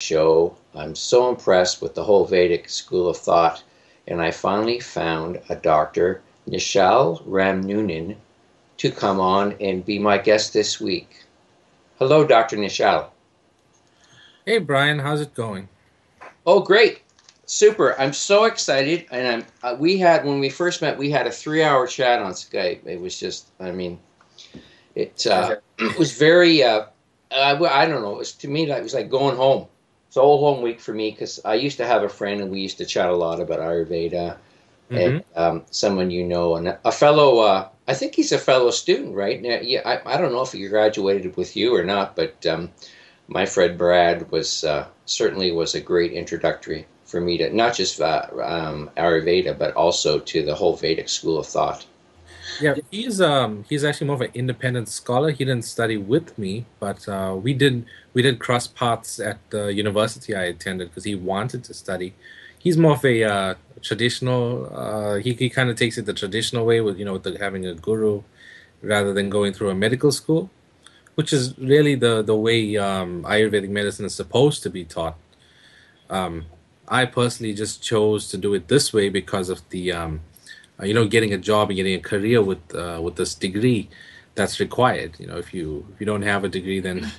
show. I'm so impressed with the whole Vedic school of thought, and I finally found a Dr. Nishal Ramnunan to come on and be my guest this week. Hello, Dr. Nishal. Hey Brian, how's it going? Oh, great. Super. I'm so excited. And we had, when we first met, we had a 3 hour chat on Skype. It was just, it was very, I don't know, it was to me, like, it was like going home. It's all home week for me because I used to have a friend and we used to chat a lot about Ayurveda and Mm-hmm. someone you know, and a fellow, I think he's a fellow student, right? Now, yeah, I don't know if he graduated with you or not, but my friend Brad was certainly was a great introductory for me to not just Ayurveda, but also to the whole Vedic school of thought. Yeah, he's actually more of an independent scholar. He didn't study with me, but we did cross paths at the university I attended because he wanted to study. He's more of a traditional. He kind of takes it the traditional way with having a guru rather than going through a medical school, which is really the way Ayurvedic medicine is supposed to be taught. I personally just chose to do it this way because of the getting a job and getting a career with this degree that's required. If you don't have a degree, then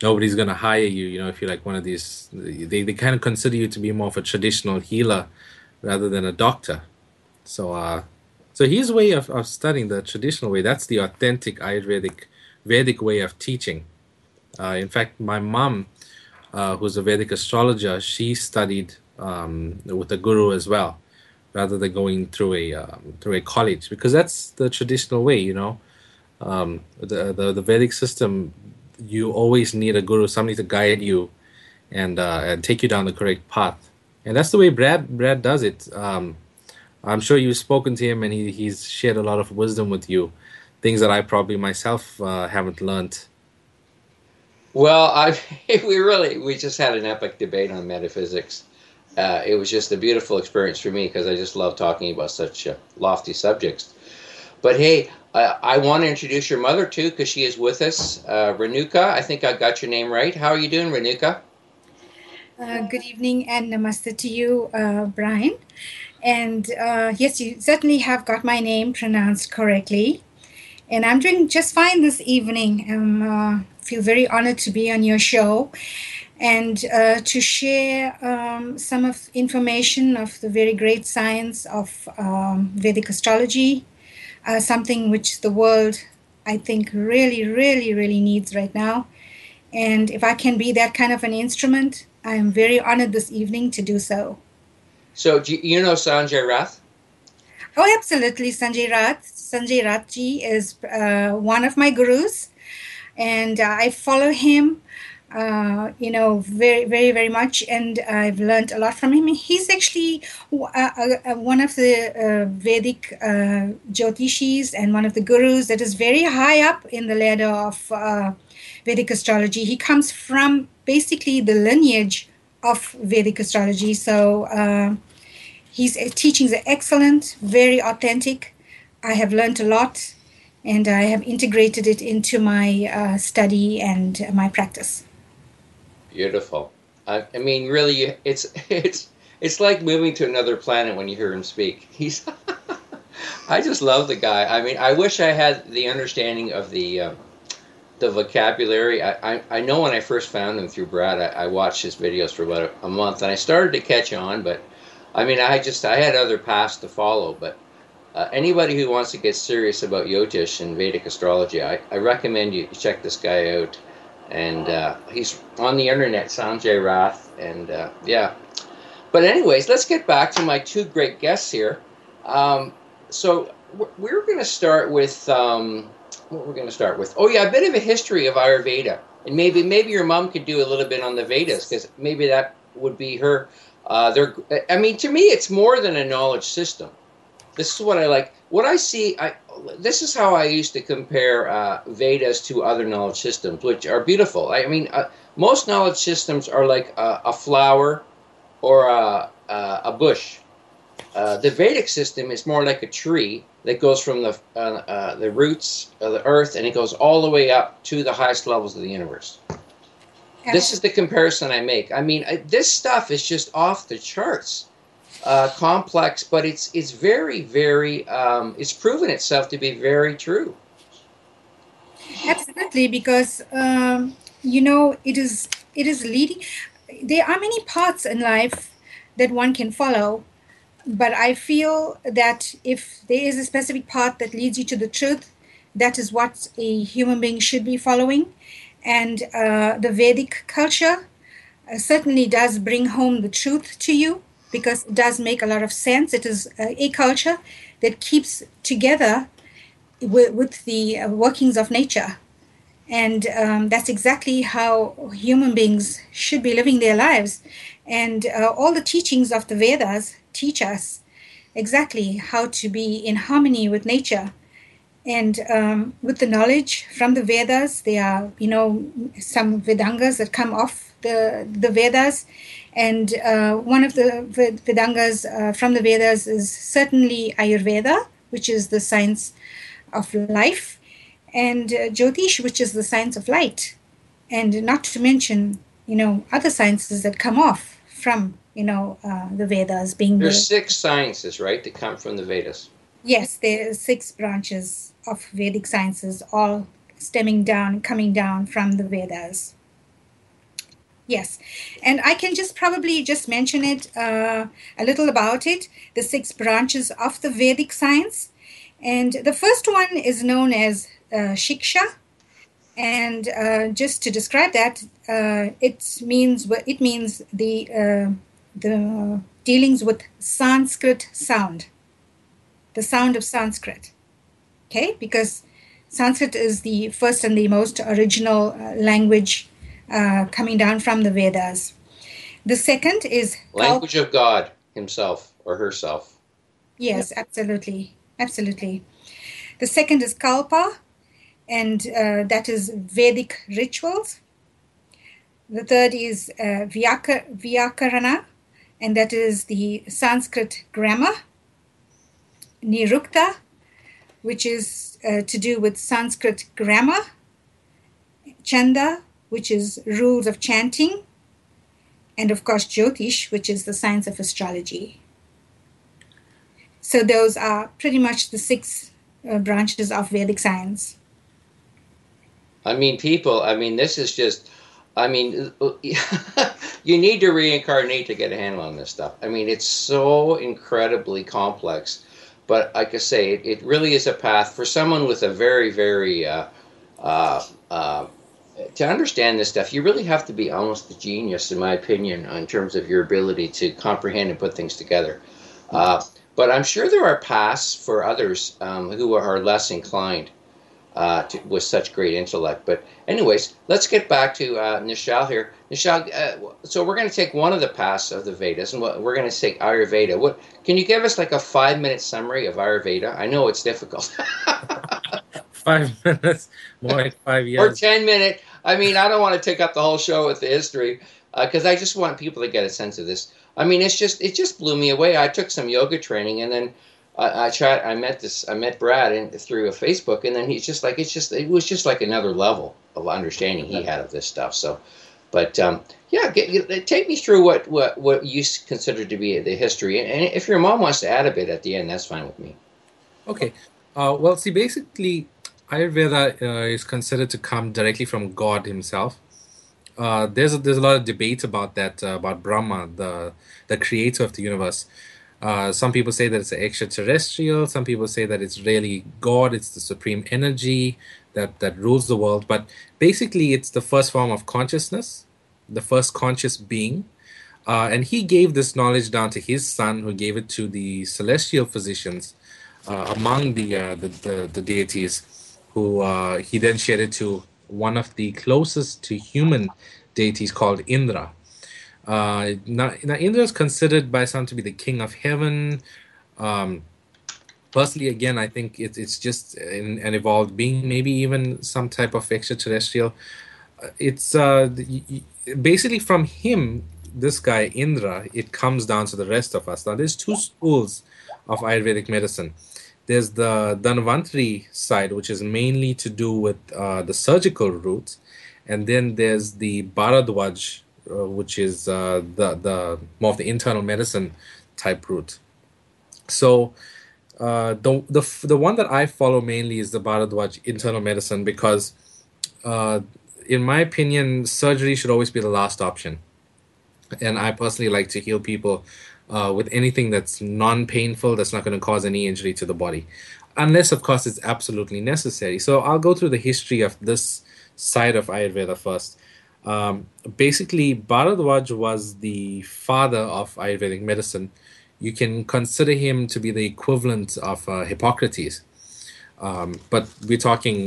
nobody's gonna hire you. If you're like one of these, they kind of consider you to be more of a traditional healer rather than a doctor. So his way of studying the traditional way, that's the authentic Ayurvedic Vedic way of teaching. In fact, my mom, who's a Vedic astrologer, she studied with a guru as well, rather than going through a college, because that's the traditional way. The Vedic system, you always need a guru, somebody to guide you and take you down the correct path, and that's the way Brad does it. I'm sure you've spoken to him, and he's shared a lot of wisdom with you, things that I probably myself haven't learned. Well, we just had an epic debate on metaphysics. It was just a beautiful experience for me because I just love talking about such lofty subjects. But hey, I want to introduce your mother too because she is with us, Renuka. I think I got your name right. How are you doing, Renuka? Good evening and namaste to you, Brian. And yes, you certainly have got my name pronounced correctly. And I'm doing just fine this evening. I feel very honored to be on your show and to share some of information of the very great science of Vedic astrology, something which the world, I think, really, really, really needs right now. And if I can be that kind of an instrument, I am very honored this evening to do so. So, do you know Sanjay Rath? Oh, absolutely. Sanjay Rath. Sanjay Rathji is one of my gurus, and I follow him, very, very, very much, and I've learned a lot from him. He's actually one of the Vedic Jyotishis and one of the gurus that is very high up in the ladder of Vedic astrology. He comes from basically the lineage of Vedic astrology. So his teachings are excellent, very authentic. I have learned a lot, and I have integrated it into my study and my practice. Beautiful. I mean, really, it's like moving to another planet when you hear him speak. I just love the guy. I mean, I wish I had the understanding of the vocabulary. I know when I first found him through Brad, I watched his videos for about a month, and I started to catch on. But I mean, I had other paths to follow. But anybody who wants to get serious about Jyotish and Vedic astrology, I recommend you check this guy out. And he's on the internet, Sanjay Rath, and yeah. But anyways, let's get back to my two great guests here. So we're going to start with what we're going to start with. Oh yeah, a bit of a history of Ayurveda, and maybe your mom could do a little bit on the Vedas because maybe that would be her. I mean, to me, it's more than a knowledge system. This is what I like. What I see, this is how I used to compare Vedas to other knowledge systems, which are beautiful. I mean, most knowledge systems are like a flower or a bush. The Vedic system is more like a tree that goes from the roots of the earth, and it goes all the way up to the highest levels of the universe. This is the comparison I make. I mean, this stuff is just off the charts, complex, but it's very, very. It's proven itself to be very true. Absolutely, because it is leading. There are many paths in life that one can follow, but I feel that if there is a specific path that leads you to the truth, that is what a human being should be following. And the Vedic culture certainly does bring home the truth to you because it does make a lot of sense. It is a culture that keeps together with the workings of nature. And that's exactly how human beings should be living their lives. And all the teachings of the Vedas teach us exactly how to be in harmony with nature. And with the knowledge from the Vedas, there are, some Vedangas that come off the Vedas. And one of the Vedangas from the Vedas is certainly Ayurveda, which is the science of life, and Jyotish, which is the science of light. And not to mention, other sciences that come off from, the Vedas being There's 6 sciences, right, that come from the Vedas. Yes, there are 6 branches of Vedic sciences, all coming down from the Vedas. Yes, and I can probably mention it a little about it, the 6 branches of the Vedic science. And the first one is known as Shiksha. And just to describe that, it means the dealings with Sanskrit sound, the sound of Sanskrit. Okay, because Sanskrit is the first and the most original language coming down from the Vedas. The second is language of God himself or herself. Yes, absolutely. Absolutely. The second is Kalpa, and that is Vedic rituals. The third is Vyakarana, and that is the Sanskrit grammar. Nirukta, which is to do with Sanskrit grammar. Chanda, which is rules of chanting. And of course, Jyotish, which is the science of astrology. So those are pretty much the 6 branches of Vedic science. I mean, this is just, you need to reincarnate to get a handle on this stuff. I mean, it's so incredibly complex. But like I say, it really is a path for someone with a very, very, to understand this stuff, you really have to be almost a genius, in my opinion, in terms of your ability to comprehend and put things together. But I'm sure there are paths for others who are less inclined with such great intellect. But anyways, let's get back to Nishal here. Nishal, so we're going to take one of the paths of the Vedas, and we're going to take Ayurveda. What can you give us like a 5-minute summary of Ayurveda? I know it's difficult. 5 minutes, more like 5 years. Or 10-minute. I mean, I don't want to take up the whole show with the history because I just want people to get a sense of this. I mean, it just blew me away. I took some yoga training, and then I met Brad through a Facebook, and then he's just like it was just like another level of understanding he had of this stuff. So, but take me through what you consider to be the history, and if your mom wants to add a bit at the end, that's fine with me. Okay, well, see, basically, Ayurveda is considered to come directly from God himself. There's a lot of debate about that, about Brahma, the creator of the universe. Some people say that it's extraterrestrial. Some people say that it's really God. It's the supreme energy that rules the world. But basically, it's the first form of consciousness, the first conscious being. And he gave this knowledge down to his son, who gave it to the celestial physicians among the deities, who he then shared it to one of the closest to human deities called Indra. Now Indra is considered by some to be the king of heaven. Personally, again, I think it's just an evolved being, maybe even some type of extraterrestrial. It's basically from him, this guy Indra, it comes down to the rest of us. Now, there's 2 schools of Ayurvedic medicine. There's the Dhanvantri side, which is mainly to do with the surgical routes. and then there's the Bharadwaj, which is the more of the internal medicine type route. So the one that I follow mainly is the Bharadwaj internal medicine because, uh, in my opinion, surgery should always be the last option. And I personally like to heal people with anything that's non-painful, that's not going to cause any injury to the body, unless, of course, it's absolutely necessary. So I'll go through the history of this side of Ayurveda first. Basically, Bharadwaj was the father of Ayurvedic medicine. You can consider him to be the equivalent of Hippocrates. But we're talking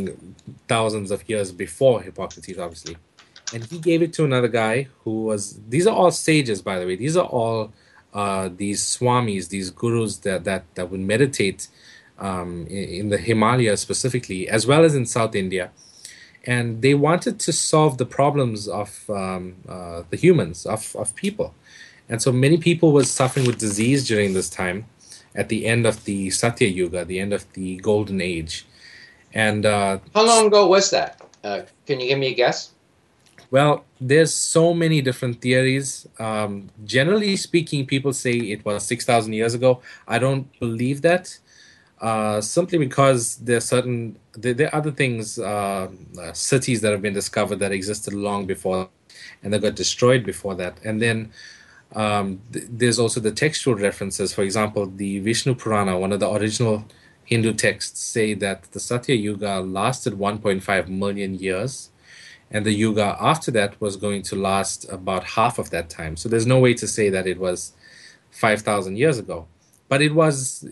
thousands of years before Hippocrates, obviously. And he gave it to another guy who was. These are all sages, by the way. These are all these swamis, these gurus that would meditate in the Himalayas specifically, as well as in South India. And they wanted to solve the problems of the humans, of people. And so many people were suffering with disease during this time at the end of the Satya Yuga, the end of the Golden Age. And How long ago was that? Can you give me a guess? well, there's so many different theories. Generally speaking, people say it was 6,000 years ago. I don't believe that, simply because there are other things, cities that have been discovered that existed long before, and they got destroyed before that. And then there's also the textual references. For example, the Vishnu Purana, one of the original Hindu texts, say that the Satya Yuga lasted 1.5 million years, and the Yuga after that was going to last about half of that time. So there's no way to say that it was 5,000 years ago, but it was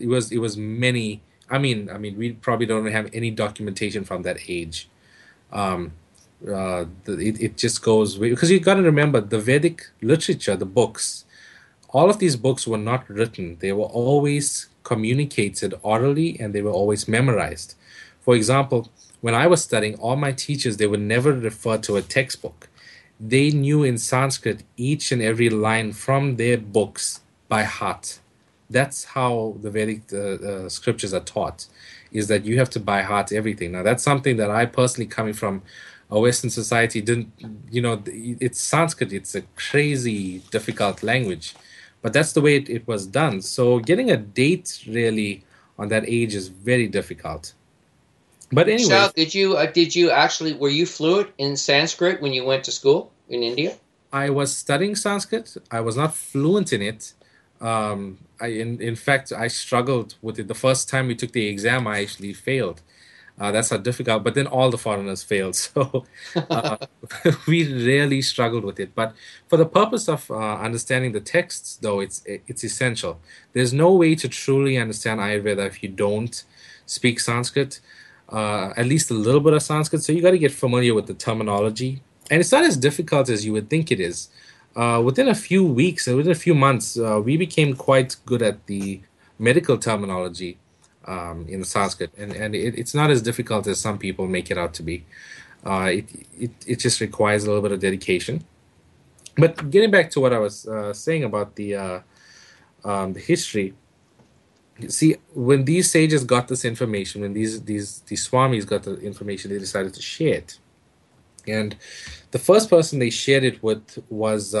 many. We probably don't have any documentation from that age. It just goes because you got to remember the Vedic literature, the books. All of these books were not written; they were always communicated orally, and they were always memorized. For example, when I was studying, all my teachers they would never refer to a textbook. They knew in Sanskrit each and every line from their books by heart. That's how the Vedic scriptures are taught, is that you have to by heart everything. Now, that's something that I personally, coming from a Western society, didn't, it's Sanskrit, it's a crazy, difficult language, but that's the way it was done. So getting a date really on that age is very difficult. But anyway, Sal, did you actually were you fluent in Sanskrit when you went to school in India? I was studying Sanskrit. I was not fluent in it. In fact, I struggled with it. The first time we took the exam, I actually failed. That's how difficult. But then all the foreigners failed, so uh, we really struggled with it. But for the purpose of understanding the texts, though, it's essential. There's no way to truly understand Ayurveda if you don't speak Sanskrit, at least a little bit of Sanskrit. So you got to get familiar with the terminology, and it's not as difficult as you would think it is. Within a few weeks and within a few months, we became quite good at the medical terminology in Sanskrit, and it's not as difficult as some people make it out to be. It just requires a little bit of dedication. But getting back to what I was saying about the history, see, when these sages got this information, when these swamis got the information, they decided to share it. And the first person they shared it with was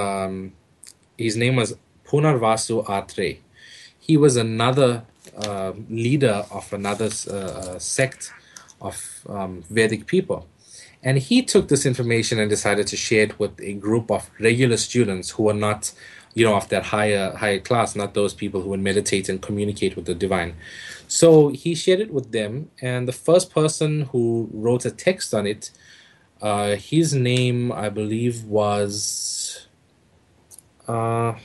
his name was Punarvasu Atre. He was another leader of another sect of Vedic people. And he took this information and decided to share it with a group of regular students who were not, of that higher class, not those people who would meditate and communicate with the divine. So he shared it with them, and the first person who wrote a text on it, his name, I believe, was I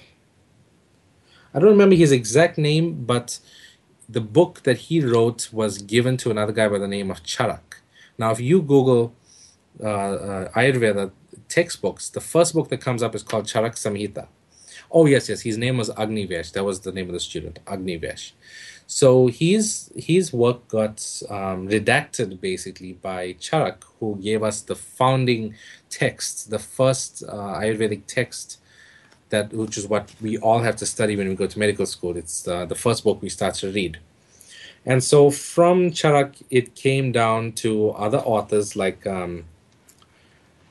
don't remember his exact name, but the book that he wrote was given to another guy by the name of Charak. Now, if you Google Ayurveda textbooks, the first book that comes up is called Charak Samhita. Oh, yes, his name was Agnivesh. That was the name of the student, Agnivesh. So his work got redacted basically by Charak, who gave us the founding text, the first Ayurvedic text, which is what we all have to study when we go to medical school. It's the first book we start to read. And so from Charak, it came down to other authors like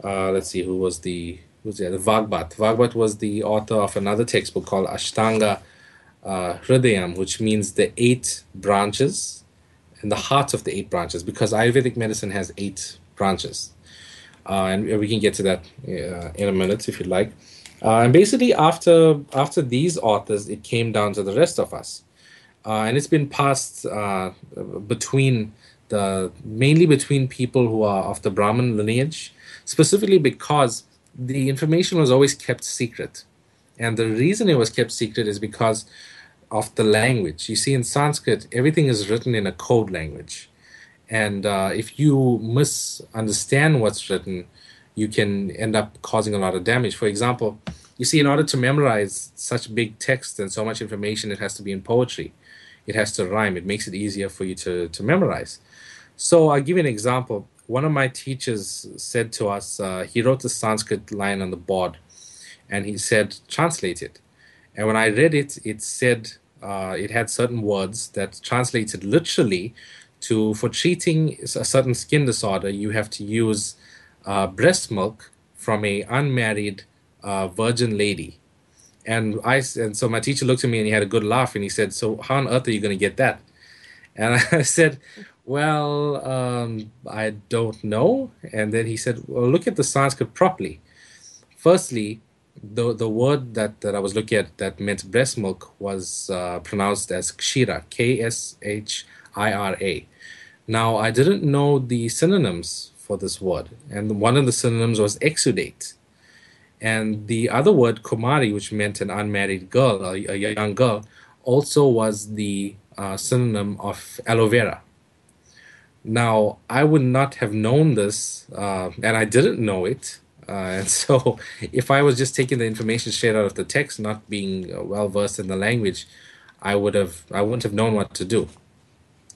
Let's see, who's the Vagbat. Vagbat was the author of another textbook called Ashtanga Hridayam, which means the eight branches and the heart of the eight branches, because Ayurvedic medicine has eight branches. And we can get to that in a minute if you'd like. And basically, after these authors, it came down to the rest of us, and it's been passed between mainly between people who are of the Brahmin lineage, specifically because the information was always kept secret, and the reason it was kept secret is because of the language. You see, in Sanskrit, everything is written in a code language. And if you misunderstand what's written, you can end up causing a lot of damage. For example, you see, in order to memorize such big text and so much information, it has to be in poetry. It has to rhyme. It makes it easier for you to memorize. So I'll give you an example. One of my teachers said to us, he wrote the Sanskrit line on the board, and he said, translate it. And when I read it, it said it had certain words that translated literally to, for treating a certain skin disorder, you have to use breast milk from a unmarried virgin lady. And so my teacher looked at me and he had a good laugh and he said, "So how on earth are you going to get that?" And I said, "Well, I don't know." And then he said, "Well, look at the Sanskrit properly. Firstly, the word that I was looking at that meant breast milk was pronounced as kshira, Kshira. Now, I didn't know the synonyms for this word, and one of the synonyms was exudate. And the other word, kumari, which meant an unmarried girl, a young girl, also was the synonym of aloe vera. Now, I would not have known this, and I didn't know it. And so, if I was just taking the information straight out of the text, not being well versed in the language, I wouldn't have known what to do.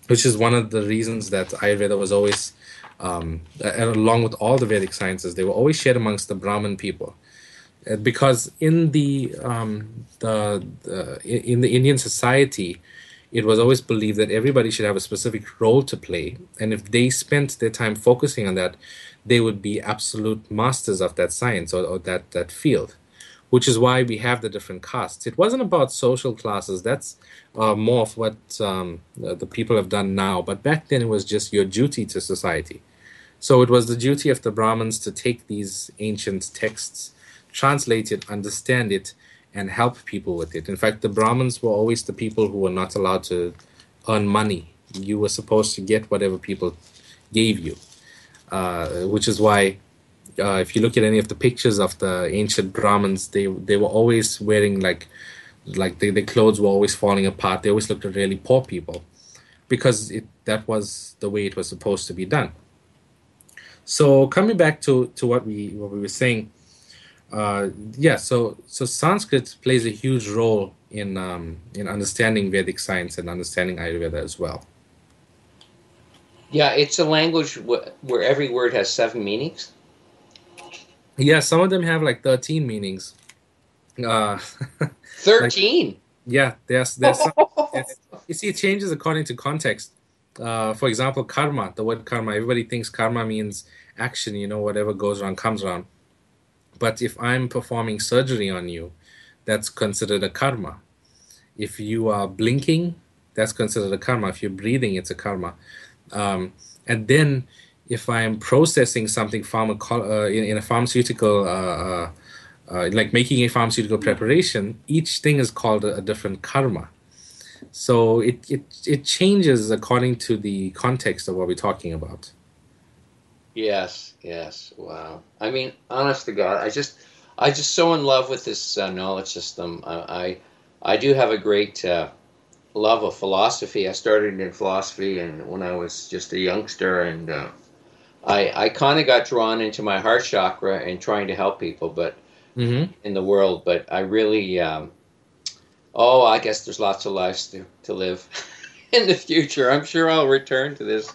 Which is one of the reasons that Ayurveda was always, along with all the Vedic sciences, they were always shared amongst the Brahmin people, because in the Indian society, it was always believed that everybody should have a specific role to play, and if they spent their time focusing on that, they would be absolute masters of that science or that field, which is why we have the different castes. It wasn't about social classes. That's more of what the people have done now. But back then, it was just your duty to society. So it was the duty of the Brahmins to take these ancient texts, translate it, understand it, and help people with it. In fact, the Brahmins were always the people who were not allowed to earn money. You were supposed to get whatever people gave you, which is why if you look at any of the pictures of the ancient Brahmins, they were always wearing like their clothes were always falling apart. They always looked at really poor people, because that was the way it was supposed to be done. So coming back to what we were saying, so Sanskrit plays a huge role in understanding Vedic science and understanding Ayurveda as well. Yeah, it's a language where every word has 7 meanings. Yeah, some of them have like 13 meanings. 13. Like, yeah, there's some, you see, it changes according to context. For example, karma, the word karma, everybody thinks karma means action, whatever goes around comes around. But if I'm performing surgery on you, that's considered a karma. If you are blinking, that's considered a karma. If you're breathing, it's a karma. And then if I'm processing something in a pharmaceutical, like making a pharmaceutical preparation, each thing is called a different karma. So it changes according to the context of what we're talking about. Yes. Wow. I mean, honest to God, I just so in love with this knowledge system. I do have a great love of philosophy. I started in philosophy and when I was just a youngster, and I kind of got drawn into my heart chakra and trying to help people, but in the world. But I really, I guess there's lots of lives to live in the future. I'm sure I'll return to this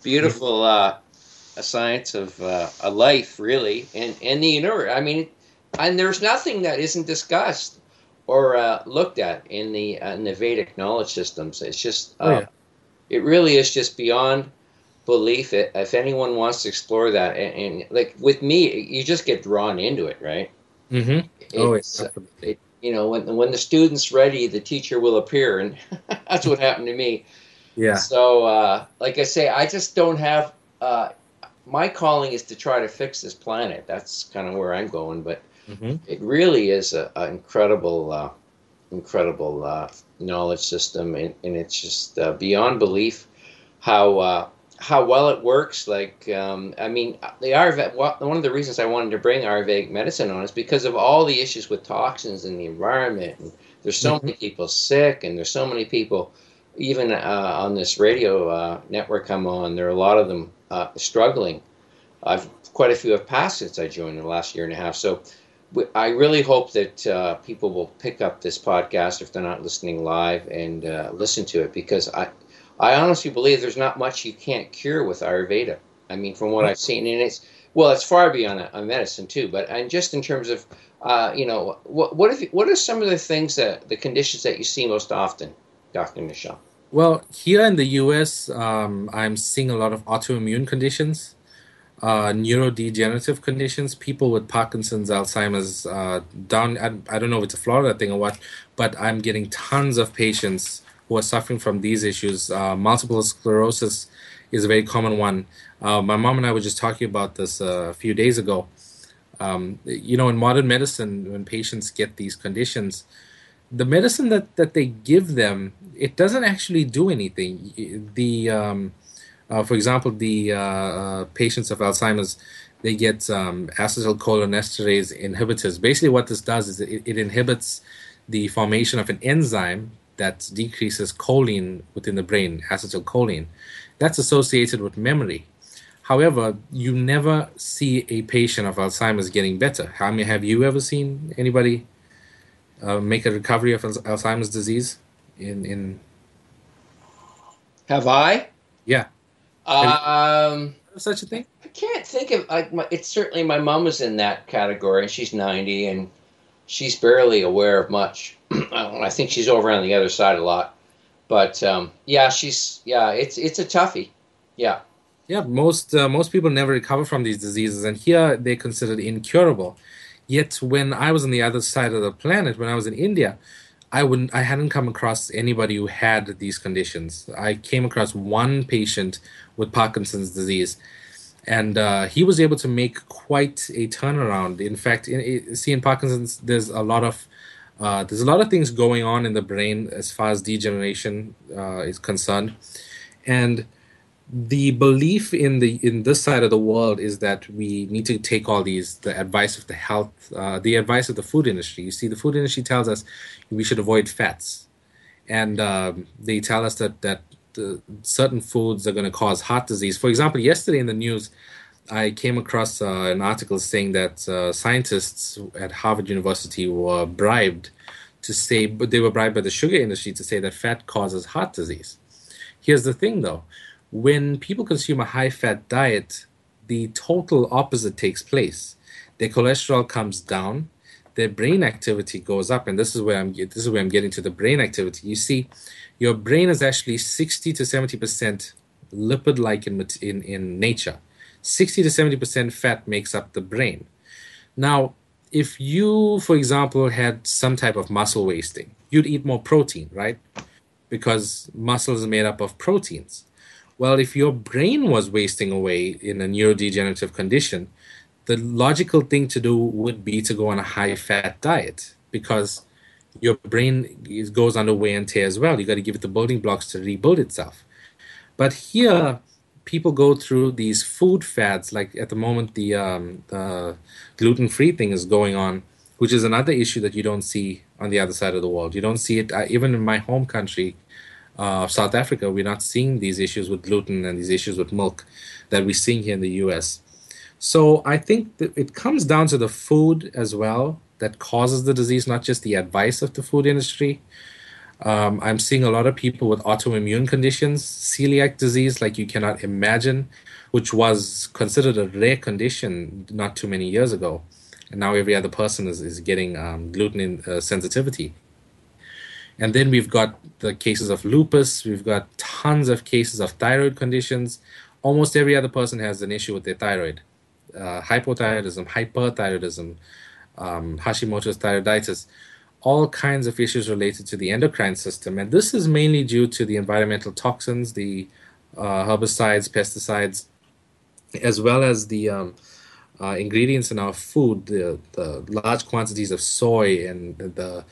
beautiful a science of a life, really, in the universe. I mean, and there's nothing that isn't discussed or looked at in the Vedic knowledge systems. It's just, it really is just beyond belief. If anyone wants to explore that, and like with me, you just get drawn into it, right? Mm-hmm. Oh, yeah, It's absolutely. it you know when the student's ready, the teacher will appear, and that's what happened to me. Yeah. So, like I say, I just don't have. My calling is to try to fix this planet. That's kind of where I'm going. But Mm-hmm. it really is an incredible, incredible knowledge system, and it's just beyond belief how well it works. Like, I mean, the Ayurveda. One of the reasons I wanted to bring Ayurvedic medicine on is because of all the issues with toxins in the environment. And there's so Mm-hmm. many people sick, and there's so many people, even on this radio network I'm on. There are a lot of them struggling. I've quite a few have passed since I joined in the last year and a half. So I really hope that people will pick up this podcast if they're not listening live and listen to it, because I honestly believe there's not much you can't cure with Ayurveda. I mean, from what I've seen, and it's far beyond a medicine too. But and just in terms of what are some of the things the conditions that you see most often, Dr. Nishal? Well, here in the US, I'm seeing a lot of autoimmune conditions, neurodegenerative conditions, people with Parkinson's, Alzheimer's, down. I don't know if it's a Florida thing or what, but I'm getting tons of patients who are suffering from these issues. Multiple sclerosis is a very common one. My mom and I were just talking about this a few days ago. In modern medicine, when patients get these conditions, the medicine that they give them, it doesn't actually do anything. For example, the patients of Alzheimer's, they get acetylcholinesterase inhibitors. Basically, what this does is it inhibits the formation of an enzyme that decreases choline within the brain, acetylcholine. That's associated with memory. However, you never see a patient of Alzheimer's getting better. I mean, have you ever seen anybody make a recovery of Alzheimer's disease? In Have I? Yeah, have you Um, heard of such a thing? I can't think of. It's certainly my mom was in that category, and she's 90, and she's barely aware of much. I think she's over on the other side a lot, but yeah, it's a toughie. Yeah. Yeah, most people never recover from these diseases, and here they're considered incurable. Yet when I was on the other side of the planet, when I was in India, I hadn't come across anybody who had these conditions. I came across one patient with Parkinson's disease, and he was able to make quite a turnaround. In fact, in Parkinson's, there's a lot of things going on in the brain as far as degeneration is concerned, and the belief in this side of the world is that we need to take all the advice of the health, the advice of the food industry. You see, the food industry tells us we should avoid fats, and they tell us that certain foods are going to cause heart disease. For example, yesterday in the news, I came across an article saying that scientists at Harvard University were bribed but they were bribed by the sugar industry to say that fat causes heart disease. Here's the thing, though. When people consume a high-fat diet, the total opposite takes place. Their cholesterol comes down, their brain activity goes up, and this is where I'm getting to the brain activity. You see, your brain is actually 60 to 70% lipid-like in nature. 60 to 70% fat makes up the brain. Now, if you, for example, had some type of muscle wasting, you'd eat more protein, right? Because muscle is made up of proteins. Well, if your brain was wasting away in a neurodegenerative condition, the logical thing to do would be to go on a high fat diet, because your brain goes under wear and tear as well. You got to give it the building blocks to rebuild itself. But here, people go through these food fads. Like at the moment, the gluten-free thing is going on, which is another issue that you don't see on the other side of the world. You don't see it even in my home country, South Africa. We're not seeing these issues with gluten and these issues with milk that we're seeing here in the U.S. So I think that it comes down to the food as well that causes the disease, not just the advice of the food industry. I'm seeing a lot of people with autoimmune conditions, celiac disease, like you cannot imagine, which was considered a rare condition not too many years ago. And now every other person is getting gluten sensitivity. And then we've got the cases of lupus. We've got tons of cases of thyroid conditions, almost every other person has an issue with their thyroid. Hypothyroidism, hyperthyroidism, Hashimoto's thyroiditis, all kinds of issues related to the endocrine system. And this is mainly due to the environmental toxins, the herbicides, pesticides, as well as the ingredients in our food, the large quantities of soy and the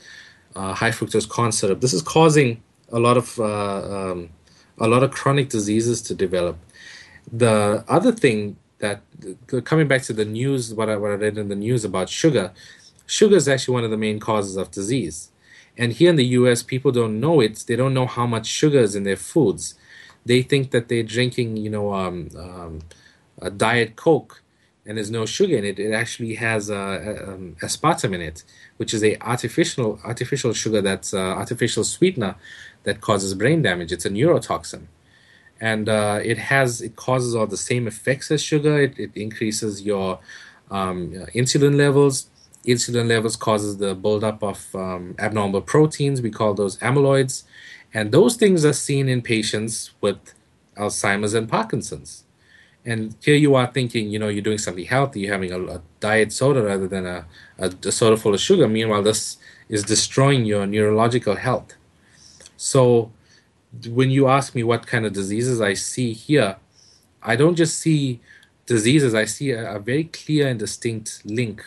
high fructose corn syrup. This is causing a lot of chronic diseases to develop. The other thing that, coming back to the news, what I read in the news about sugar, sugar is actually one of the main causes of disease. And here in the US, people don't know it. They don't know how much sugar is in their foods. They think that they're drinking, a Diet Coke, and there's no sugar in it. It actually has aspartame in it, which is a artificial sugar that's artificial sweetener that causes brain damage. It's a neurotoxin, and it causes all the same effects as sugar. It increases your insulin levels. Insulin levels causes the buildup of abnormal proteins. We call those amyloids, and those things are seen in patients with Alzheimer's and Parkinson's. And here you are thinking, you're doing something healthy, you're having a diet soda rather than a soda full of sugar. Meanwhile, this is destroying your neurological health. So when you ask me what kind of diseases I see here, I don't just see diseases, I see a very clear and distinct link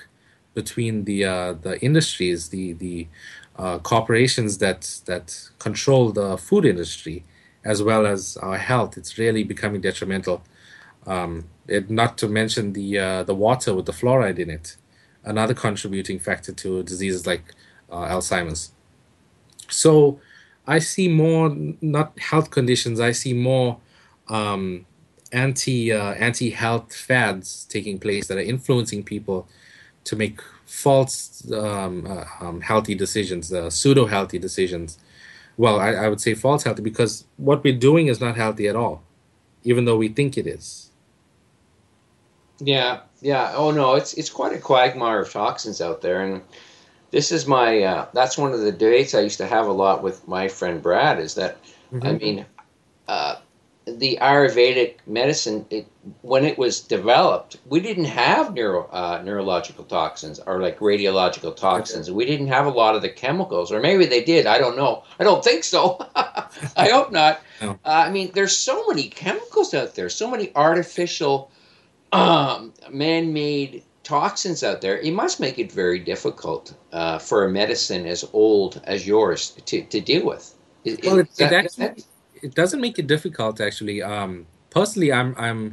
between the industries, the corporations that control the food industry, as well as our health. It's really becoming detrimental. Not to mention the water with the fluoride in it, another contributing factor to diseases like Alzheimer's. So I see more, not health conditions, I see more anti-health fads taking place that are influencing people to make false healthy decisions, pseudo-healthy decisions. Well, I would say false healthy, because what we're doing is not healthy at all, even though we think it is. Yeah, yeah. Oh no, it's quite a quagmire of toxins out there, and this is my that's one of the debates I used to have a lot with my friend Brad. Is that I Mm-hmm. mean, the Ayurvedic medicine, when it was developed, we didn't have neurological toxins or like radiological toxins. We didn't have a lot of the chemicals, or maybe they did. I don't know. I don't think so. I hope not. No. I mean, there's so many chemicals out there, so many artificial, man-made toxins out there. It must make it very difficult for a medicine as old as yours to deal with. Well, Is that? it doesn't make it difficult actually. Personally, I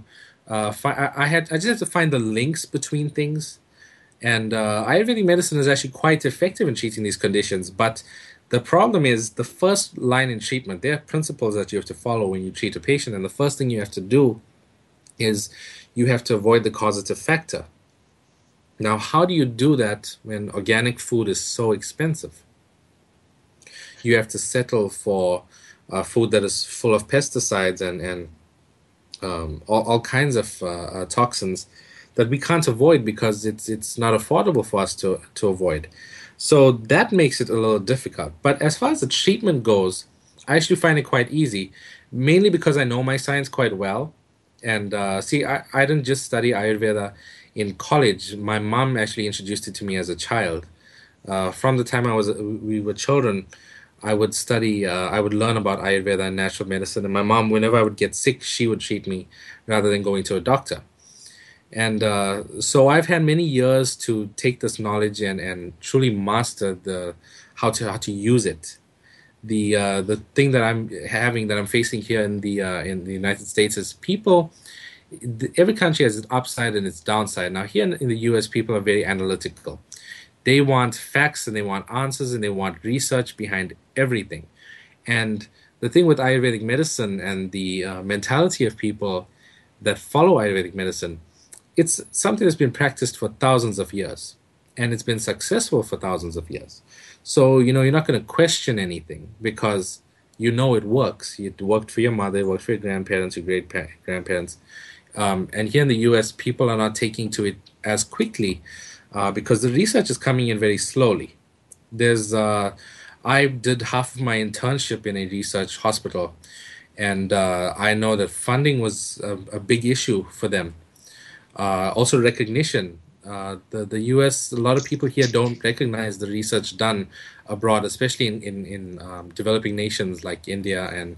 just have to find the links between things, and Ayurvedic medicine is actually quite effective in treating these conditions. But the problem is the first line in treatment. There are principles that you have to follow when you treat a patient, and the first thing you have to do is you have to avoid the causative factor. Now, how do you do that when organic food is so expensive? You have to settle for food that is full of pesticides and all kinds of toxins that we can't avoid because it's not affordable for us to avoid. So that makes it a little difficult. But as far as the treatment goes, I actually find it quite easy, mainly because I know my science quite well. And see, I didn't just study Ayurveda in college. My mom actually introduced it to me as a child. From the time we were children, I would study, I would learn about Ayurveda and natural medicine. And my mom, whenever I would get sick, she would treat me rather than going to a doctor. And so I've had many years to take this knowledge and truly master how to use it. The thing that I'm facing here in the United States is people. Every country has its upside and its downside. Now here in the US, people are very analytical. They want facts and they want answers and they want research behind everything. And the thing with Ayurvedic medicine and the mentality of people that follow Ayurvedic medicine, it's something that's been practiced for thousands of years, and it's been successful for thousands of years. So, you're not going to question anything because it works. It worked for your mother, it worked for your grandparents, your great-grandparents. And here in the US, people are not taking to it as quickly because the research is coming in very slowly. I did half of my internship in a research hospital, And I know that funding was a big issue for them. Also, recognition. The U.S. A lot of people here don't recognize the research done abroad, especially in developing nations like India and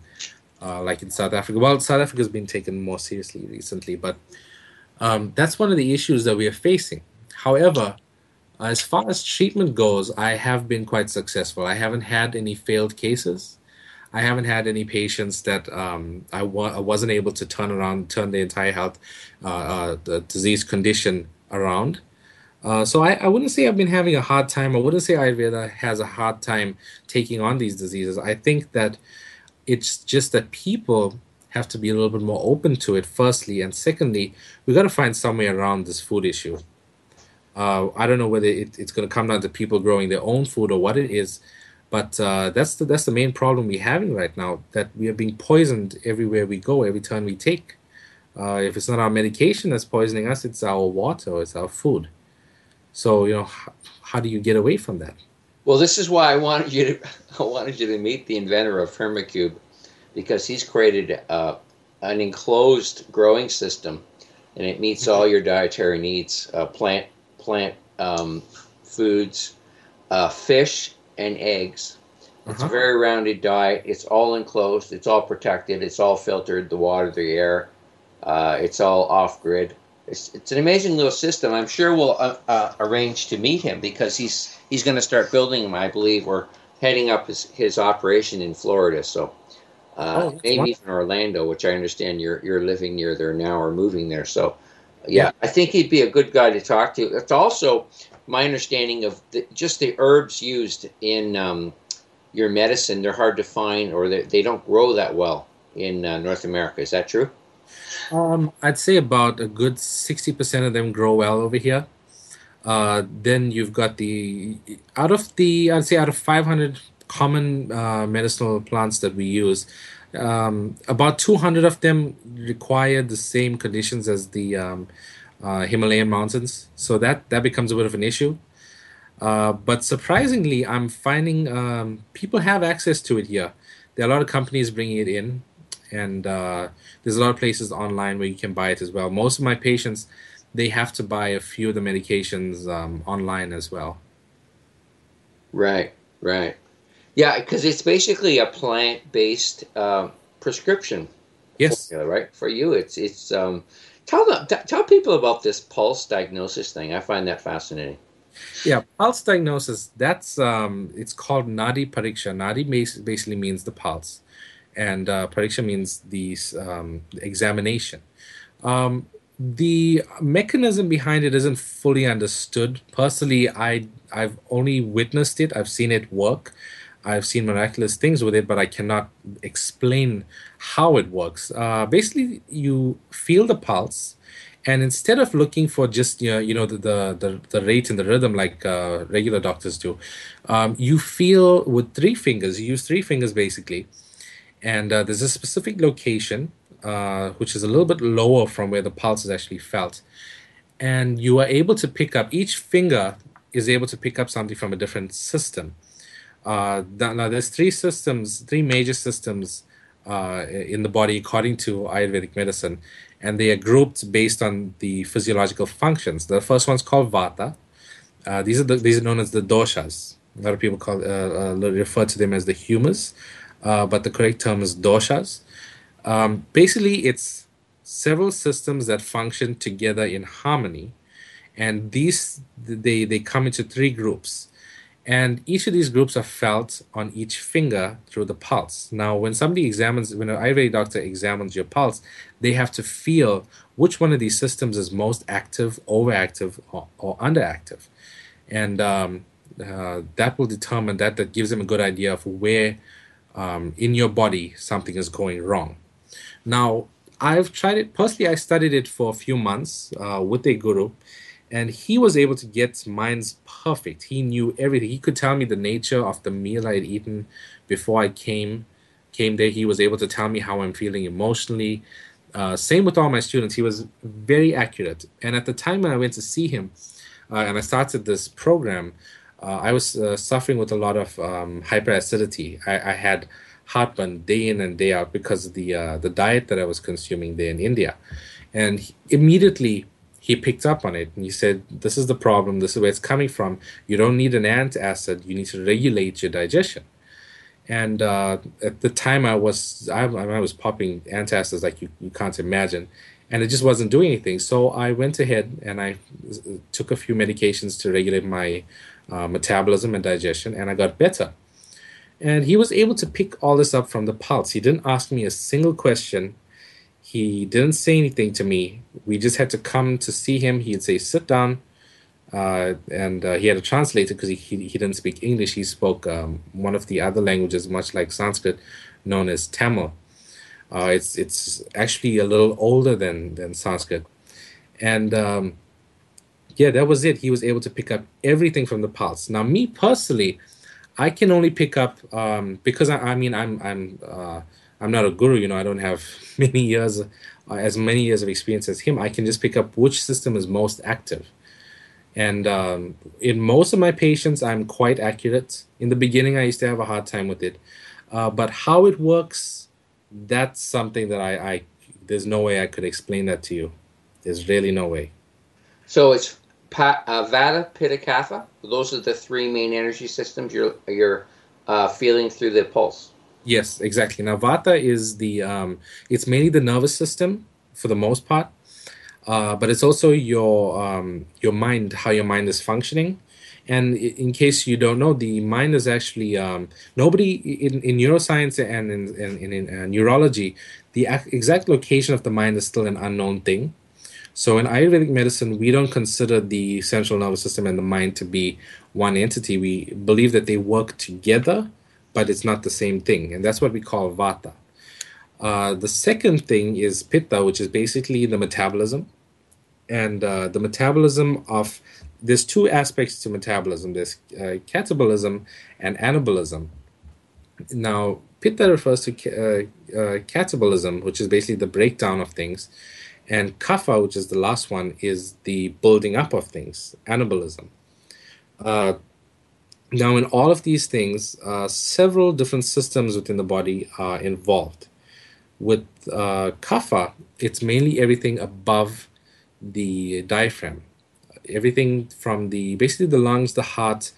like in South Africa. Well, South Africa has been taken more seriously recently, but that's one of the issues that we are facing. However, as far as treatment goes, I have been quite successful. I haven't had any failed cases. I haven't had any patients that I wasn't able to turn the entire health, the disease condition around. So I wouldn't say I've been having a hard time. I wouldn't say Ayurveda has a hard time taking on these diseases. I think that it's just that people have to be a little bit more open to it, firstly. And secondly, we got to find some way around this food issue. I don't know whether it's going to come down to people growing their own food or what it is, but that's the main problem we're having right now. That we are being poisoned everywhere we go, every turn we take. If it's not our medication that's poisoning us, it's our water, or it's our food. So how do you get away from that? Well, this is why I wanted you to I wanted you to meet the inventor of Permacube, because he's created an enclosed growing system, and it meets all your dietary needs: plant foods, fish, and eggs. It's a Uh-huh. very rounded diet. It's all enclosed. It's all protected. It's all filtered. The water, the air. It's all off grid. It's an amazing little system. I'm sure we'll arrange to meet him, because he's going to start building them. I believe we're heading up his operation in Florida. So Oh, that's maybe wonderful. even Orlando, which I understand you're living near there now or moving there. So Yeah. yeah, I think he'd be a good guy to talk to. It's also my understanding of just the herbs used in your medicine. They're hard to find, or they don't grow that well in North America. Is that true? I'd say about a good 60% of them grow well over here. Then you've got I'd say out of 500 common medicinal plants that we use, about 200 of them require the same conditions as the Himalayan mountains. So that becomes a bit of an issue. But surprisingly, I'm finding people have access to it here. There are a lot of companies bringing it in, and there's a lot of places online where you can buy it as well. Most of my patients, they have to buy a few of the medications online as well. Right, right. Yeah, because it's basically a plant-based prescription Yes. formula, right? For you, tell people about this pulse diagnosis thing. I find that fascinating. Yeah, pulse diagnosis, that's it's called Nadi Pariksha. Nadi basically means the pulse, and Pariksha means the examination. The mechanism behind it isn't fully understood. Personally, I've only witnessed it. I've seen it work. I've seen miraculous things with it, but I cannot explain how it works. Basically, you feel the pulse, and instead of looking for just the rate and the rhythm like regular doctors do, you feel with three fingers. You use three fingers basically, and there's a specific location which is a little bit lower from where the pulse is actually felt, and you are able to pick up each finger is able to pick up something from a different system. Now there's three major systems in the body according to Ayurvedic medicine, and they are grouped based on the physiological functions. The first one's called Vata. These are known as the doshas. A lot of people refer to them as the humas, but the correct term is doshas. Basically, it's several systems that function together in harmony, and they come into three groups, and each of these groups are felt on each finger through the pulse. Now, when an Ayurvedic doctor examines your pulse, they have to feel which one of these systems is most active, overactive, or underactive, and that will determine that gives them a good idea of where in your body something is going wrong. Now, I've tried it personally. I studied it for a few months with a guru, and he was able to get mine's perfect. He knew everything. He could tell me the nature of the meal I had eaten before I came there. He was able to tell me how I'm feeling emotionally. Same with all my students. He was very accurate. And at the time when I went to see him, and I started this program, I was suffering with a lot of hyperacidity. I had heartburn day in and day out because of the diet that I was consuming there in India. And immediately he picked up on it and he said, "This is the problem. This is where it's coming from. You don't need an antacid. You need to regulate your digestion." And at the time, I was popping antacids like you can't imagine, and it just wasn't doing anything. So I went ahead and I took a few medications to regulate my metabolism and digestion, and I got better. And he was able to pick all this up from the pulse. He didn't ask me a single question. He didn't say anything to me. We just had to come to see him. He'd say, "Sit down." And he had a translator because he didn't speak English. He spoke one of the other languages, much like Sanskrit, known as Tamil. It's actually a little older than Sanskrit. And yeah, that was it. He was able to pick up everything from the pulse. Now, me personally, I can only pick up because I mean I'm not a guru. I don't have as many years of experience as him. I can just pick up which system is most active. And in most of my patients, I'm quite accurate. In the beginning, I used to have a hard time with it. But how it works, that's something that there's no way I could explain that to you. There's really no way. So it's Vata, Pitta, Kapha. Those are the three main energy systems you're feeling through the pulse. Yes, exactly. Now, Vata is it's mainly the nervous system for the most part. But it's also your mind, how your mind is functioning. And in case you don't know, the mind is actually nobody in neuroscience and in neurology, the exact location of the mind is still an unknown thing. So in Ayurvedic medicine, we don't consider the central nervous system and the mind to be one entity. We believe that they work together, but it's not the same thing. And that's what we call Vata. The second thing is Pitta, which is basically the metabolism. And the metabolism there's two aspects to metabolism. There's catabolism and anabolism. Now, Pitta refers to catabolism, which is basically the breakdown of things. And Kapha, which is the last one, is the building up of things, anabolism. Now, in all of these things, several different systems within the body are involved. With Kapha, it's mainly everything above the diaphragm, everything from basically the lungs, the heart,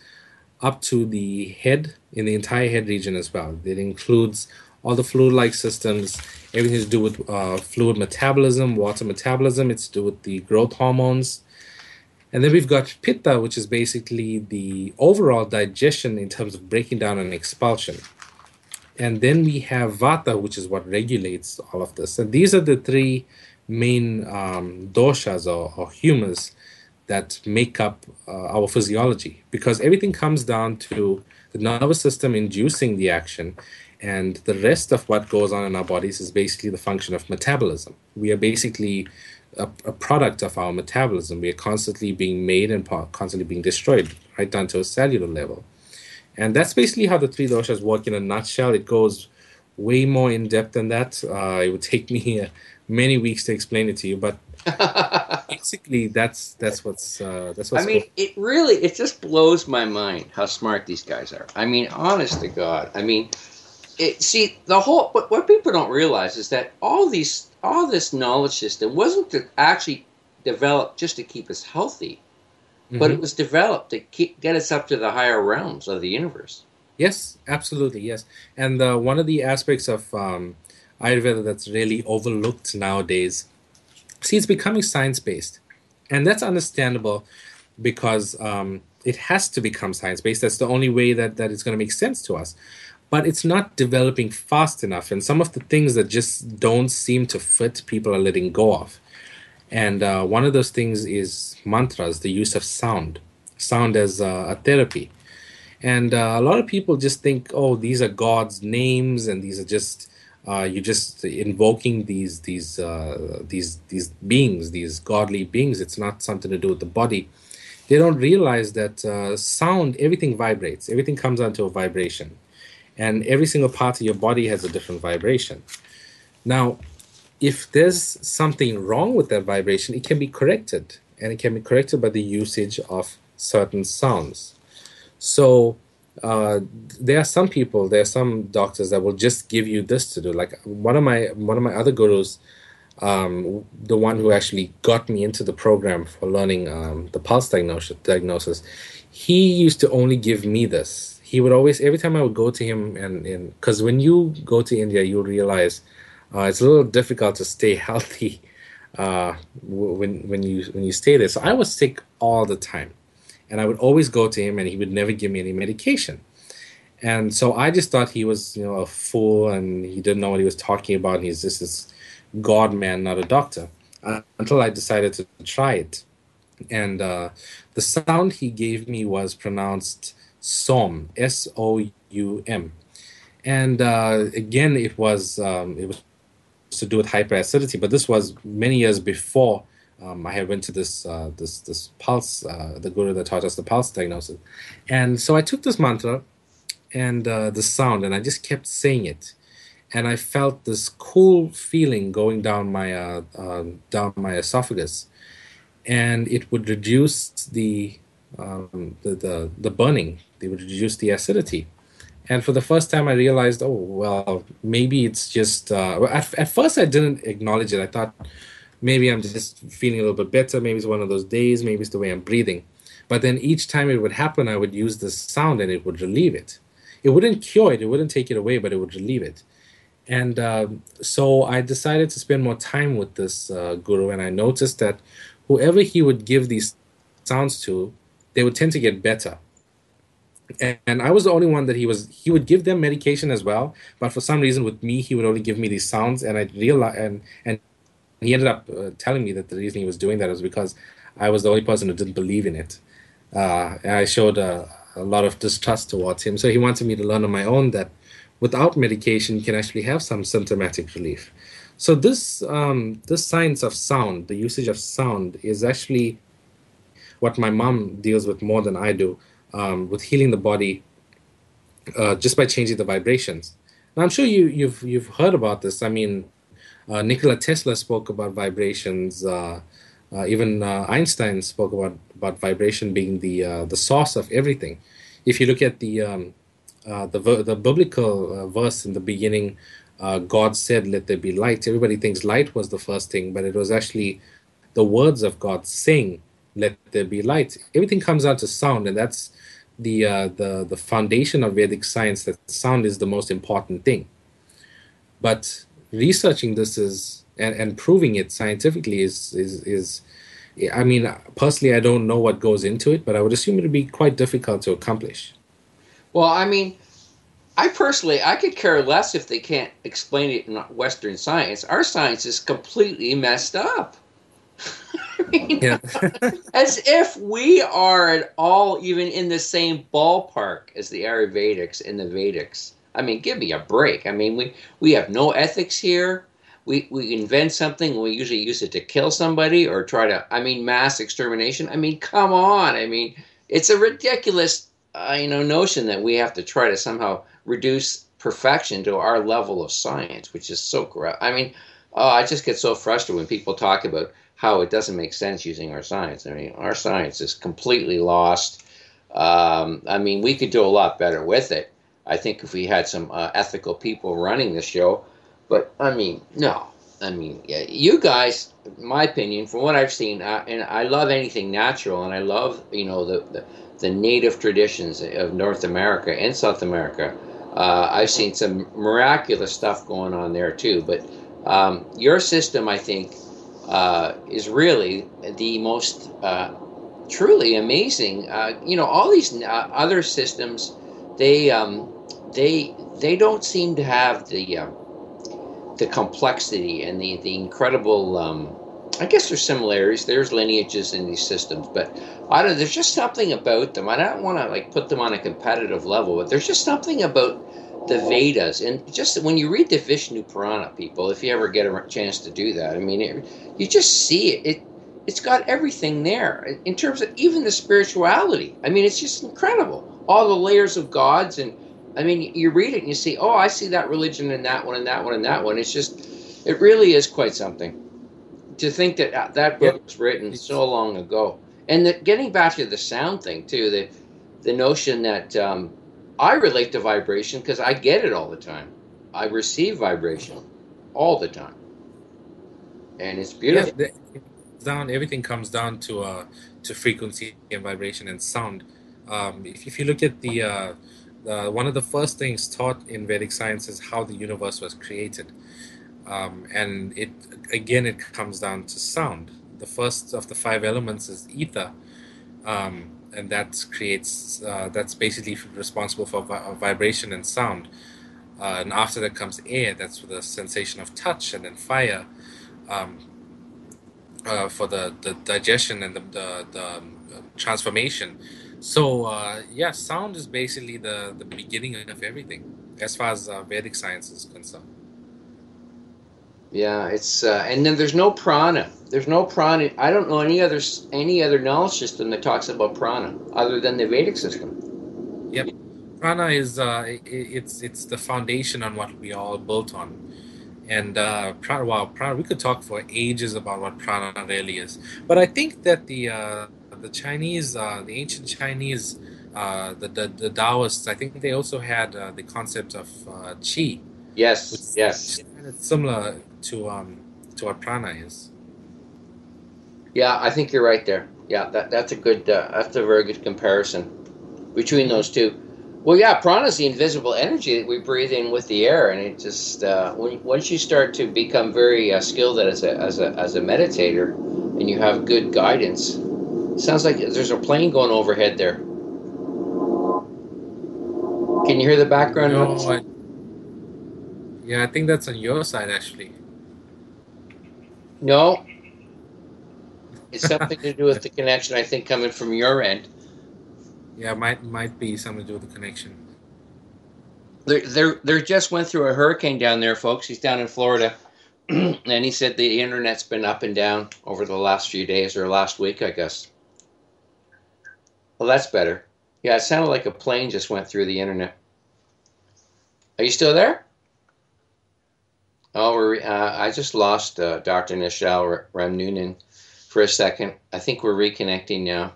up to the head, in the entire head region as well. It includes all the fluid-like systems, everything to do with fluid metabolism, water metabolism. It's to do with the growth hormones. And then we've got Pitta, which is basically the overall digestion in terms of breaking down and expulsion. And then we have Vata, which is what regulates all of this. And these are the three main doshas or humors that make up our physiology, because everything comes down to the nervous system inducing the action, and the rest of what goes on in our bodies is basically the function of metabolism. We are basically a product of our metabolism. We are constantly being made and constantly being destroyed, right down to a cellular level. And that's basically how the three doshas work in a nutshell. It goes way more in depth than that. It would take me many weeks to explain it to you, but basically that's what's I mean, it just blows my mind how smart these guys are. I mean, honest to God. I mean, what people don't realize is that all this knowledge system wasn't actually developed just to keep us healthy, but it was developed to get us up to the higher realms of the universe. Yes, absolutely, yes. And one of the aspects of Ayurveda that's really overlooked nowadays, it's becoming science-based. And that's understandable because it has to become science-based. That's the only way that it's going to make sense to us. But it's not developing fast enough. And some of the things that just don't seem to fit, people are letting go of. And one of those things is mantras, the use of sound as a therapy. And a lot of people just think, oh, these are God's names, and these are just you're just invoking these beings, these godly beings. It's not something to do with the body. They don't realize that sound, everything vibrates. Everything comes down to a vibration, and every single part of your body has a different vibration. Now, if there's something wrong with that vibration, it can be corrected, and it can be corrected by the usage of certain sounds. So uh, there are some people, there are some doctors that will just give you this to do. Like one of my other gurus, the one who actually got me into the program for learning the pulse diagnosis, he used to only give me this. He would always, every time I would go to him, and because when you go to India, you'll realize it's a little difficult to stay healthy when you stay there. So I was sick all the time, and I would always go to him, and he would never give me any medication. And so I just thought he was, a fool, and he didn't know what he was talking about. He's just this God man, not a doctor. Until I decided to try it, and the sound he gave me was pronounced Soum, Soum, and again, it was to do with hyperacidity. But this was many years before I had went to this pulse, the guru that taught us the pulse diagnosis, and so I took this mantra and the sound, and I just kept saying it, and I felt this cool feeling going down my esophagus, and it would reduce the burning. They would reduce the acidity. And for the first time, I realized, oh well, maybe it's just. Well, at first, I didn't acknowledge it. I thought maybe I'm just feeling a little bit better. Maybe it's one of those days. Maybe it's the way I'm breathing. But then each time it would happen, I would use this sound, and it would relieve it. It wouldn't cure it. It wouldn't take it away, but it would relieve it. And so I decided to spend more time with this guru, and I noticed that whoever he would give these sounds to, they would tend to get better. And I was the only one that he would give them medication as well, but for some reason with me he would only give me these sounds, and I realized, and he ended up telling me that the reason he was doing that was because I was the only person who didn't believe in it. And I showed a lot of distrust towards him, so he wanted me to learn on my own that without medication you can actually have some symptomatic relief. So this science of sound, the usage of sound, is actually what my mom deals with more than I do, with healing the body just by changing the vibrations. Now, I'm sure you've heard about this. I mean, Nikola Tesla spoke about vibrations. Even Einstein spoke about vibration being the source of everything. If you look at the biblical verse in the beginning, God said, "Let there be light." Everybody thinks light was the first thing, but it was actually the words of God saying, "Let there be light." Everything comes out to sound, and that's the foundation of Vedic science. That sound is the most important thing. But researching this and proving it scientifically is I mean, personally, I don't know what goes into it, but I would assume it would be quite difficult to accomplish. Well, I mean, I could care less if they can't explain it in Western science. Our science is completely messed up. I mean, Yeah. as if we are at all even in the same ballpark as the Ayurvedics and the Vedics. I mean, give me a break. I mean, we have no ethics here. We invent something and we usually use it to kill somebody or try to, I mean, mass extermination. I mean, come on. I mean, it's a ridiculous, notion that we have to try to somehow reduce perfection to our level of science, which is so corrupt. I mean, I just get so frustrated when people talk about how it doesn't make sense using our science. I mean, our science is completely lost. I mean, we could do a lot better with it. I think if we had some ethical people running the show. But, I mean, no. I mean, yeah, you guys, in my opinion, from what I've seen, and I love anything natural, and I love, the native traditions of North America and South America. I've seen some miraculous stuff going on there, too. But your system, I think, is really the most truly amazing. All these other systems, they don't seem to have the complexity and the incredible. I guess there's similarities. There's lineages in these systems, but there's just something about them. I don't want to put them on a competitive level, but there's just something about the Vedas, and just when you read the Vishnu Purana, people, if you ever get a chance to do that, I mean, you just see it. It's got everything there in terms of even the spirituality. I mean, it's just incredible. All the layers of gods, and I mean, you read it and you see, oh, I see that religion in that one and that one and that one. It really is quite something to think that that book was written so long ago. And getting back to the sound thing too, the notion that I relate to vibration because I get it all the time. I receive vibration all the time, and it's Yeah, beautiful. everything comes down to frequency and vibration and sound. If you look at the one of the first things taught in Vedic science is how the universe was created, and it again it comes down to sound. The first of the five elements is ether, and that's basically responsible for vibration and sound. And after that comes air, that's for the sensation of touch, and then fire. Um, for the digestion and the transformation. So yeah, sound is basically the beginning of everything as far as Vedic science is concerned. Yeah, it's and then there's no prana. There's no prana. I don't know any other knowledge system that talks about prana other than the Vedic system. Yep, prana is it's the foundation on what we all built on. And prana, wow, prana. We could talk for ages about what prana really is. But I think that the Chinese, the ancient Chinese, the Taoists, I think they also had the concept of qi, which Yes, which yes. is kind of similar to what prana is. Yeah, I think you're right there. Yeah, that's a very good comparison between those two. Well, yeah, prana is the invisible energy that we breathe in with the air, and it just once you start to become very skilled as a meditator, and you have good guidance. It sounds like there's a plane going overhead there. Can you hear the background No, noise? yeah, I think that's on your side actually. No, it's something to do with the connection. I think coming from your end. Yeah, might be something to do with the connection. There just went through a hurricane down there, folks. He's down in Florida, and he said the internet's been up and down over the last few days or last week, I guess. Well, that's better. Yeah, it sounded like a plane just went through the internet. Are you still there? Oh, I just lost Dr. Nishal Ramnunan for a second. I think we're reconnecting now.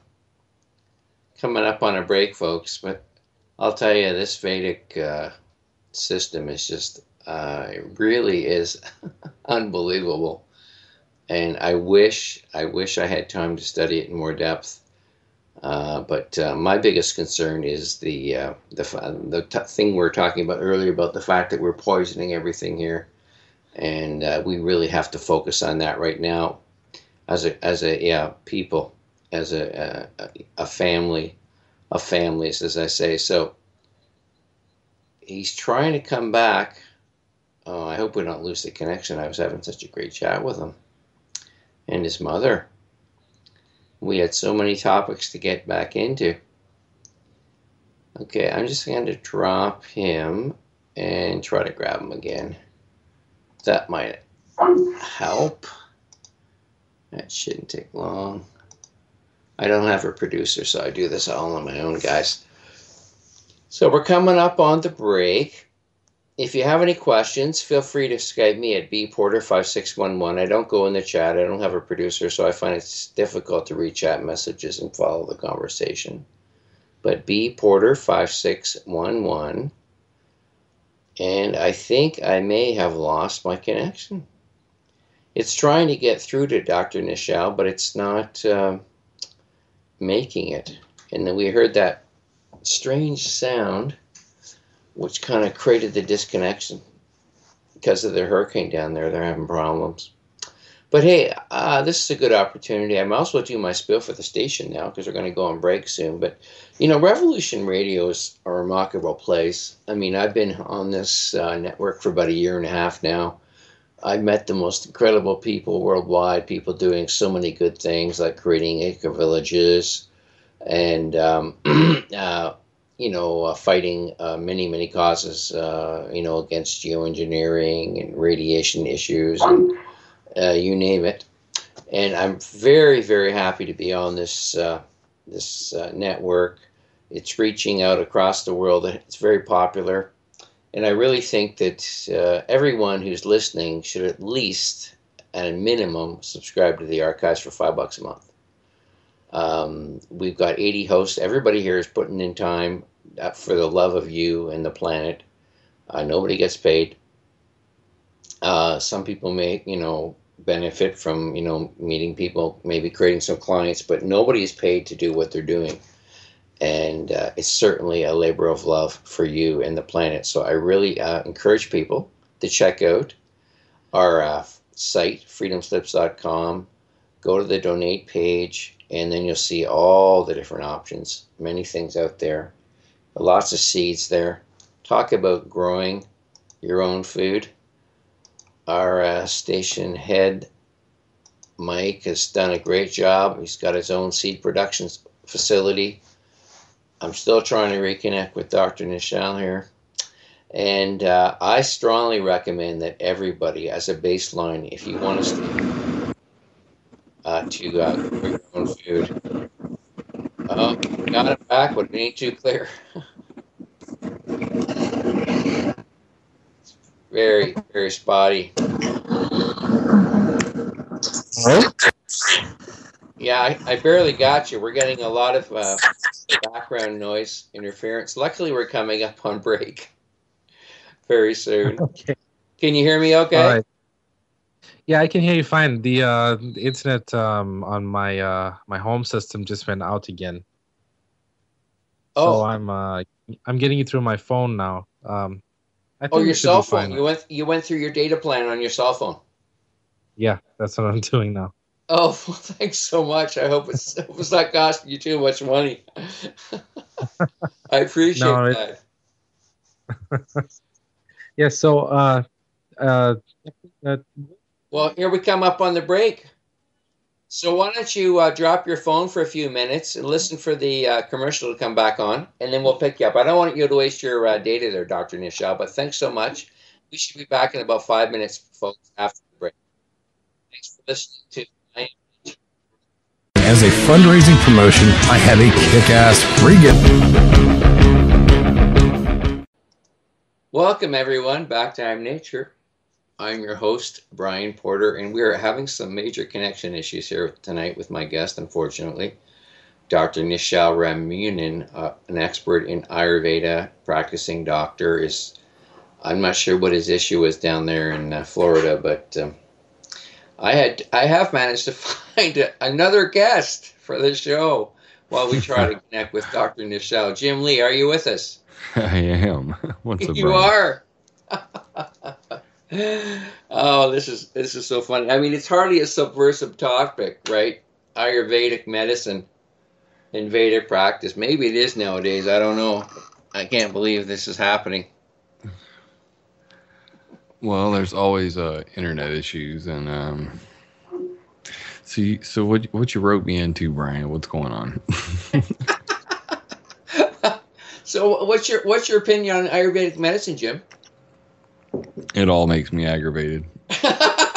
Coming up on a break, folks, but I'll tell you, this Vedic system is just, it really is unbelievable. And I wish I had time to study it in more depth. But my biggest concern is the thing we were talking about earlier about the fact that we're poisoning everything here, and we really have to focus on that right now, as a people, as a family of families, as I say. So he's trying to come back. Oh, I hope we don't lose the connection. I was having such a great chat with him and his mother. We had so many topics to get back into. Okay, I'm just going to drop him and try to grab him again. That might help. That shouldn't take long. I don't have a producer, so I do this all on my own, guys. So we're coming up on the break. If you have any questions, feel free to Skype me at bporter5611. I don't go in the chat. I don't have a producer, so I find it's difficult to read chat messages and follow the conversation. But bporter5611. And I think I may have lost my connection. It's trying to get through to Dr. Nishal, but it's not making it. And then we heard that strange sound, which kind of created the disconnection because of the hurricane down there. They're having problems. But hey, this is a good opportunity. I might also do my spiel for the station now because we're going to go on break soon. But, you know, Revolution Radio is a remarkable place. I mean, I've been on this network for about a year and a half now. I've met the most incredible people worldwide, people doing so many good things like creating eco-villages and, fighting many, many causes, against geoengineering and radiation issues and you name it. And I'm very, very happy to be on this network. It's reaching out across the world. It's very popular. And I really think that everyone who's listening should at least, at a minimum, subscribe to the archives for $5 a month. We've got 80 hosts. Everybody here is putting in time for the love of you and the planet. Nobody gets paid. Some people may, benefit from, meeting people, maybe creating some clients, but nobody is paid to do what they're doing. And it's certainly a labor of love for you and the planet. So I really encourage people to check out our site, freedomslips.com. Go to the donate page, and then you'll see all the different options. Many things out there. Lots of seeds there. Talk about growing your own food. Our station head, Mike, has done a great job. He's got his own seed production facility. I'm still trying to reconnect with Dr. Nishal here. And I strongly recommend that everybody, as a baseline, if you want to grow your own food. Oh, got it back, but it ain't too clear. Very, very spotty. Yeah, I barely got you. We're getting a lot of background noise interference. Luckily, we're coming up on break very soon. Okay. Can you hear me okay? All right. Yeah, I can hear you fine. The internet on my my home system just went out again. So I'm getting you through my phone now. I think your cell phone. You went through your data plan on your cell phone. Yeah, that's what I'm doing now. Oh, well, thanks so much. I hope it's not costing you too much money. I appreciate that. Yeah. So well, here we come up on the break. So why don't you drop your phone for a few minutes and listen for the commercial to come back on, and then we'll pick you up. I don't want you to waste your data there, Dr. Nishal, but thanks so much. We should be back in about 5 minutes, folks, after the break. Thanks for listening to As a fundraising promotion, I have a kick-ass free gift. Welcome, everyone, back to I'm Nature. I'm your host, Brian Porter, and we're having some major connection issues here tonight with my guest, unfortunately. Dr. Nishal Ramnunan, an expert in Ayurveda, practicing doctor, I'm not sure what his issue is down there in Florida, but I have managed to find another guest for the show while we try to connect with Dr. Nishal. Jim Lee, are you with us? I am. What's up, You are. Oh, this is so funny. I mean, it's hardly a subversive topic, right? Ayurvedic medicine and Vedic practice. Maybe it is nowadays. I don't know. I can't believe this is happening. Well, there's always internet issues, and so what you wrote me into, Brian? What's going on? So, what's your opinion on Ayurvedic medicine, Jim? It all makes me aggravated. I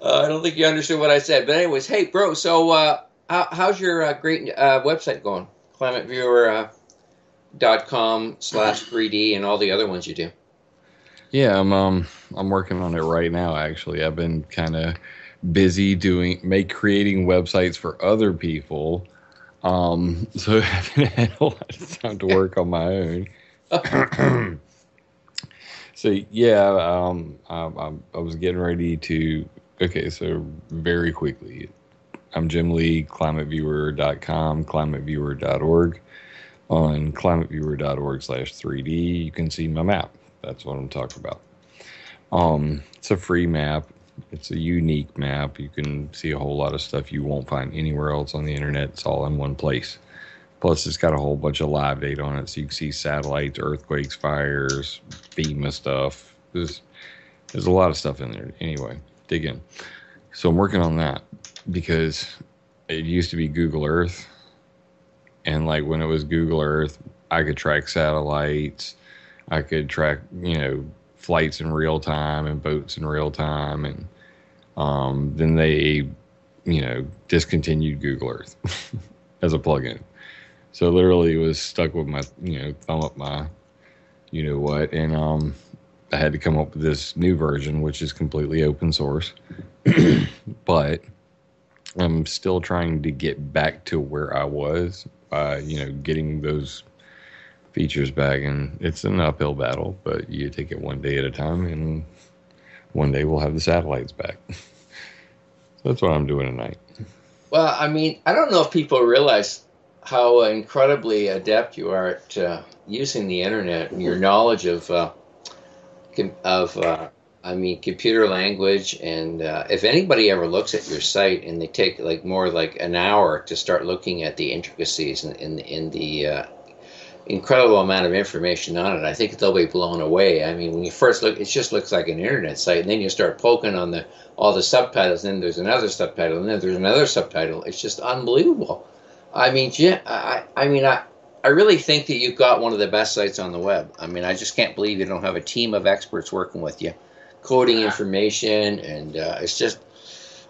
don't think you understood what I said, but anyways, hey, bro. So, how's your great website going? ClimateViewer.com/3D and all the other ones you do. Yeah, I'm working on it right now. Actually, I've been kind of busy creating websites for other people. So I haven't had a lot of time to work on my own. So yeah, I was getting ready to. Okay, so very quickly, I'm Jim Lee, climateviewer.com, climateviewer.org. On climateviewer.org/3D, you can see my map. That's what I'm talking about. It's a free map. It's a unique map. You can see a whole lot of stuff you won't find anywhere else on the internet. It's all in one place. Plus, it's got a whole bunch of live data on it, so you can see satellites, earthquakes, fires, FEMA stuff. There's a lot of stuff in there. Anyway, dig in. So I'm working on that because it used to be Google Earth. And like when it was Google Earth, I could track satellites. I could track, flights in real time and boats in real time. And then they, discontinued Google Earth as a plugin. So literally was stuck with my, thumb up my, what. And I had to come up with this new version, which is completely open source. But I'm still trying to get back to where I was by, getting those features back. And it's an uphill battle, but you take it one day at a time, and one day we'll have the satellites back. So that's what I'm doing tonight. Well, I mean, I don't know if people realize how incredibly adept you are at using the internet and your knowledge of computer language. And if anybody ever looks at your site and they take like an hour to start looking at the intricacies and in the incredible amount of information on it, I think they'll be blown away. I mean, when you first look, it just looks like an internet site, and then you start poking on all the subtitles, and then there's another subtitle, and then there's another subtitle. It's just unbelievable. I mean, Jim, I really think that you've got one of the best sites on the web. I mean, I just can't believe you don't have a team of experts working with you, coding information, and it's just,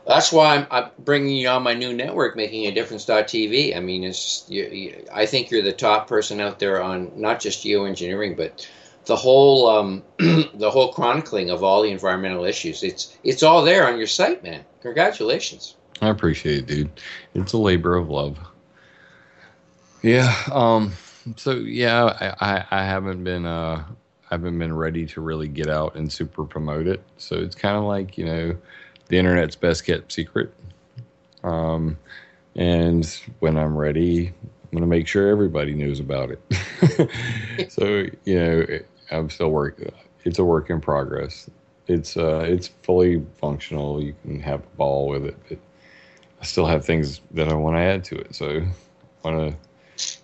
that's why I'm bringing you on my new network, Making a Difference.tv. I mean, I think you're the top person out there on not just geoengineering, but the whole the whole chronicling of all the environmental issues. It's all there on your site, man. Congratulations. I appreciate it, dude. It's a labor of love. Yeah. So yeah, I haven't been ready to really get out and super promote it. So it's kind of like, the internet's best kept secret. And when I'm ready, I'm going to make sure everybody knows about it. So, I'm still working. It's a work in progress. It's fully functional. You can have a ball with it, but I still have things that I want to add to it. So I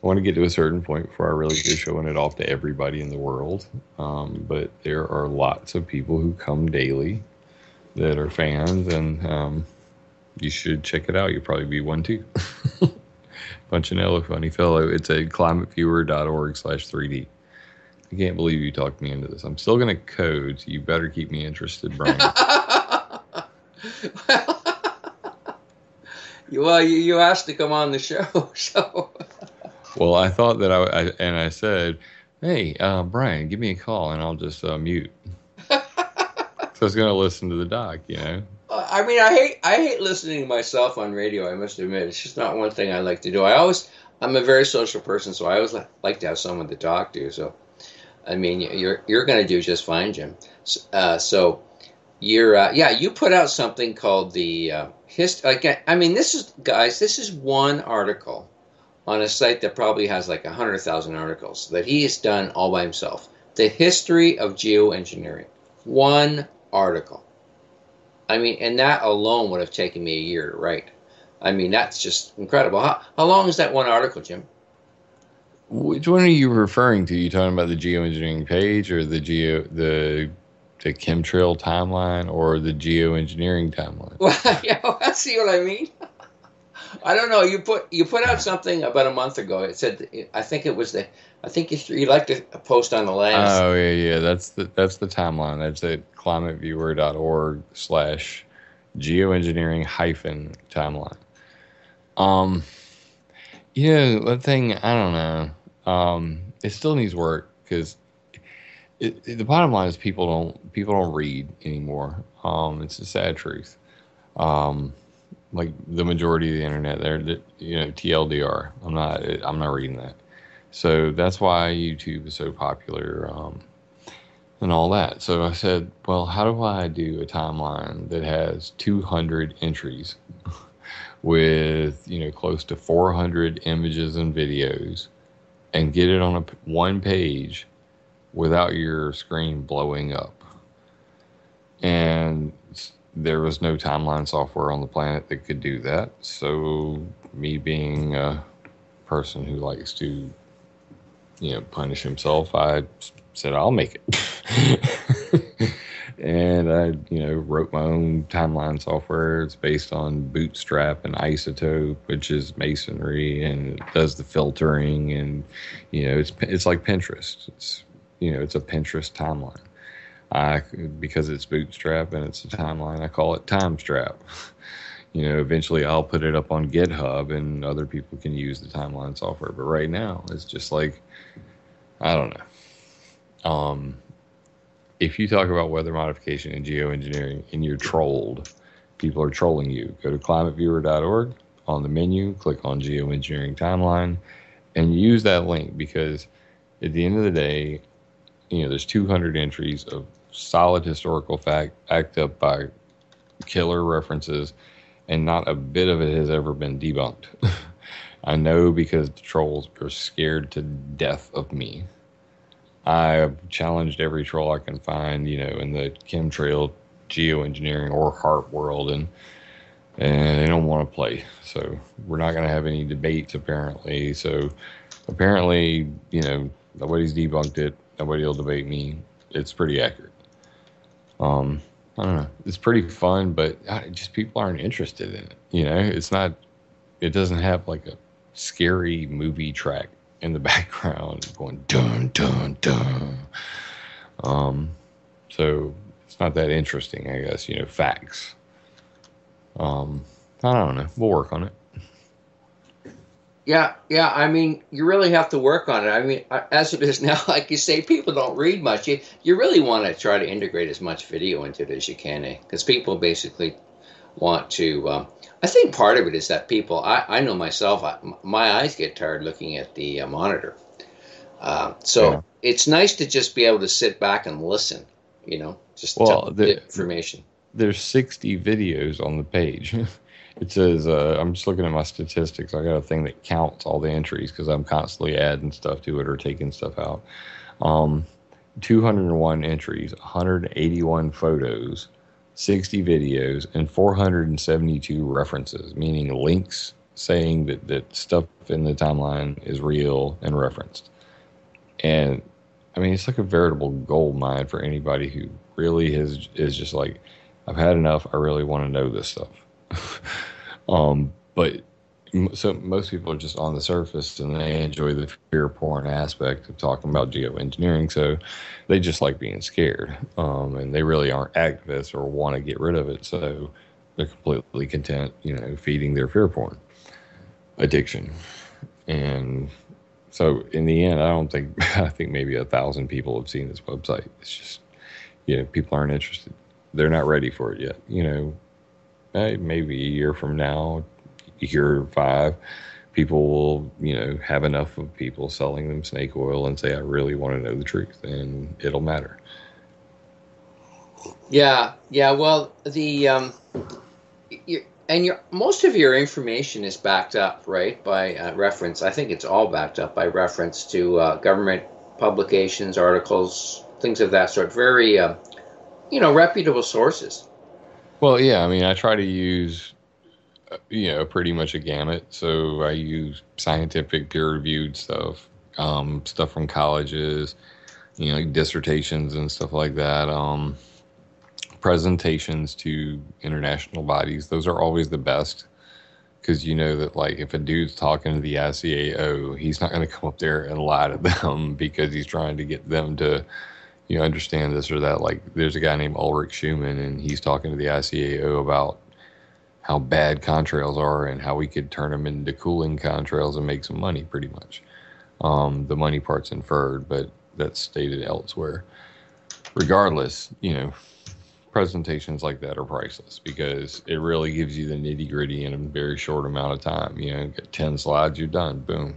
want to get to a certain point before I really go showing it off to everybody in the world. But there are lots of people who come daily that are fans, and you should check it out. You'll probably be one too. Punchinello, funny fellow. It's at climateviewer.org/3D. I can't believe you talked me into this. I'm still going to code, so you better keep me interested, Brian. Well, you asked to come on the show, so. Well, I thought that I said, hey, Brian, give me a call, and I'll just mute. So I was going to listen to the doc, I mean, I hate listening to myself on radio, I must admit. It's just not one thing I like to do. I'm a very social person, so I always like to have someone to talk to. So, I mean, you're going to do just fine, Jim. So you put out something called the history. I mean, this is one article on a site that probably has like 100,000 articles that he has done all by himself. The history of geoengineering. One article. I mean, and that alone would have taken me a year to write. I mean, that's just incredible. How long is that one article, Jim? Which one are you referring to? You talking about the geoengineering page, or the chemtrail timeline, or the geoengineering timeline? Well, I see what I mean. I don't know. You put out something about a month ago. It said, I think you like to post on the last. Oh yeah. That's the timeline. That's at climateviewer.org/geoengineering-timeline. That thing, I don't know. It still needs work, because the bottom line is people don't read anymore. It's a sad truth. Like the majority of the internet, TLDR. I'm not reading that. So that's why YouTube is so popular, and all that. So I said, well, how do I do a timeline that has 200 entries with, close to 400 images and videos, and get it on one page without your screen blowing up? And there was no timeline software on the planet that could do that. So me being a person who likes to, punish himself, I said, I'll make it. And I, wrote my own timeline software. It's based on Bootstrap and Isotope, which is masonry, and it does the filtering, and, it's like Pinterest. It's a Pinterest timeline. Because it's Bootstrap and it's a timeline, I call it Timestrap. Eventually I'll put it up on GitHub and other people can use the timeline software. But right now it's just like, I don't know. if you talk about weather modification and geoengineering and you're trolled, people are trolling you. Go to climateviewer.org. On the menu, click on geoengineering timeline and use that link, because at the end of the day, there's 200 entries of solid historical fact backed up by killer references, and not a bit of it has ever been debunked. I know, because the trolls are scared to death of me. I've challenged every troll I can find, in the chemtrail, geoengineering, or HARP world, and they don't want to play. So we're not going to have any debates, apparently. So apparently, nobody's debunked it. Nobody will debate me. It's pretty accurate. I don't know. It's pretty fun, but just people aren't interested in it. It's not. It doesn't have like a scary movie track in the background going dun dun dun. So it's not that interesting, I guess. Facts. I don't know. We'll work on it. Yeah. I mean, you really have to work on it. I mean, as it is now, like you say, people don't read much. You really want to try to integrate as much video into it as you can, because people basically want to. I think part of it is that people. I know myself. My eyes get tired looking at the monitor. So it's nice to just be able to sit back and listen. Just the information. There's 60 videos on the page. It says, I'm just looking at my statistics. I got a thing that counts all the entries because I'm constantly adding stuff to it or taking stuff out. 201 entries, 181 photos, 60 videos, and 472 references, meaning links saying that stuff in the timeline is real and referenced. And I mean, it's like a veritable gold mine for anybody who really is just like, I've had enough. I really want to know this stuff. But so most people are just on the surface and they enjoy the fear porn aspect of talking about geoengineering. So they just like being scared. And they really aren't activists or want to get rid of it. So they're completely content, feeding their fear porn addiction. And so in the end, I think maybe 1,000 people have seen this website. It's just, people aren't interested. They're not ready for it yet. Maybe a year from now, year or 5, people will, have enough of people selling them snake oil and say, I really want to know the truth, and it'll matter. Yeah. Well, most of your information is backed up, right, by reference. I think it's all backed up by reference to government publications, articles, things of that sort. Very, reputable sources. Well, yeah, I mean, I try to use, pretty much a gamut. So I use scientific peer-reviewed stuff, stuff from colleges, like dissertations and stuff like that, presentations to international bodies. Those are always the best, because that, like, if a dude's talking to the ICAO, he's not going to come up there and lie to them because he's trying to get them to understand this or that. Like, there's a guy named Ulrich Schumann, and he's talking to the ICAO about how bad contrails are and how we could turn them into cooling contrails and make some money, pretty much. The money part's inferred, but that's stated elsewhere. Regardless, presentations like that are priceless because it really gives you the nitty gritty in a very short amount of time. Get 10 slides, you're done. Boom.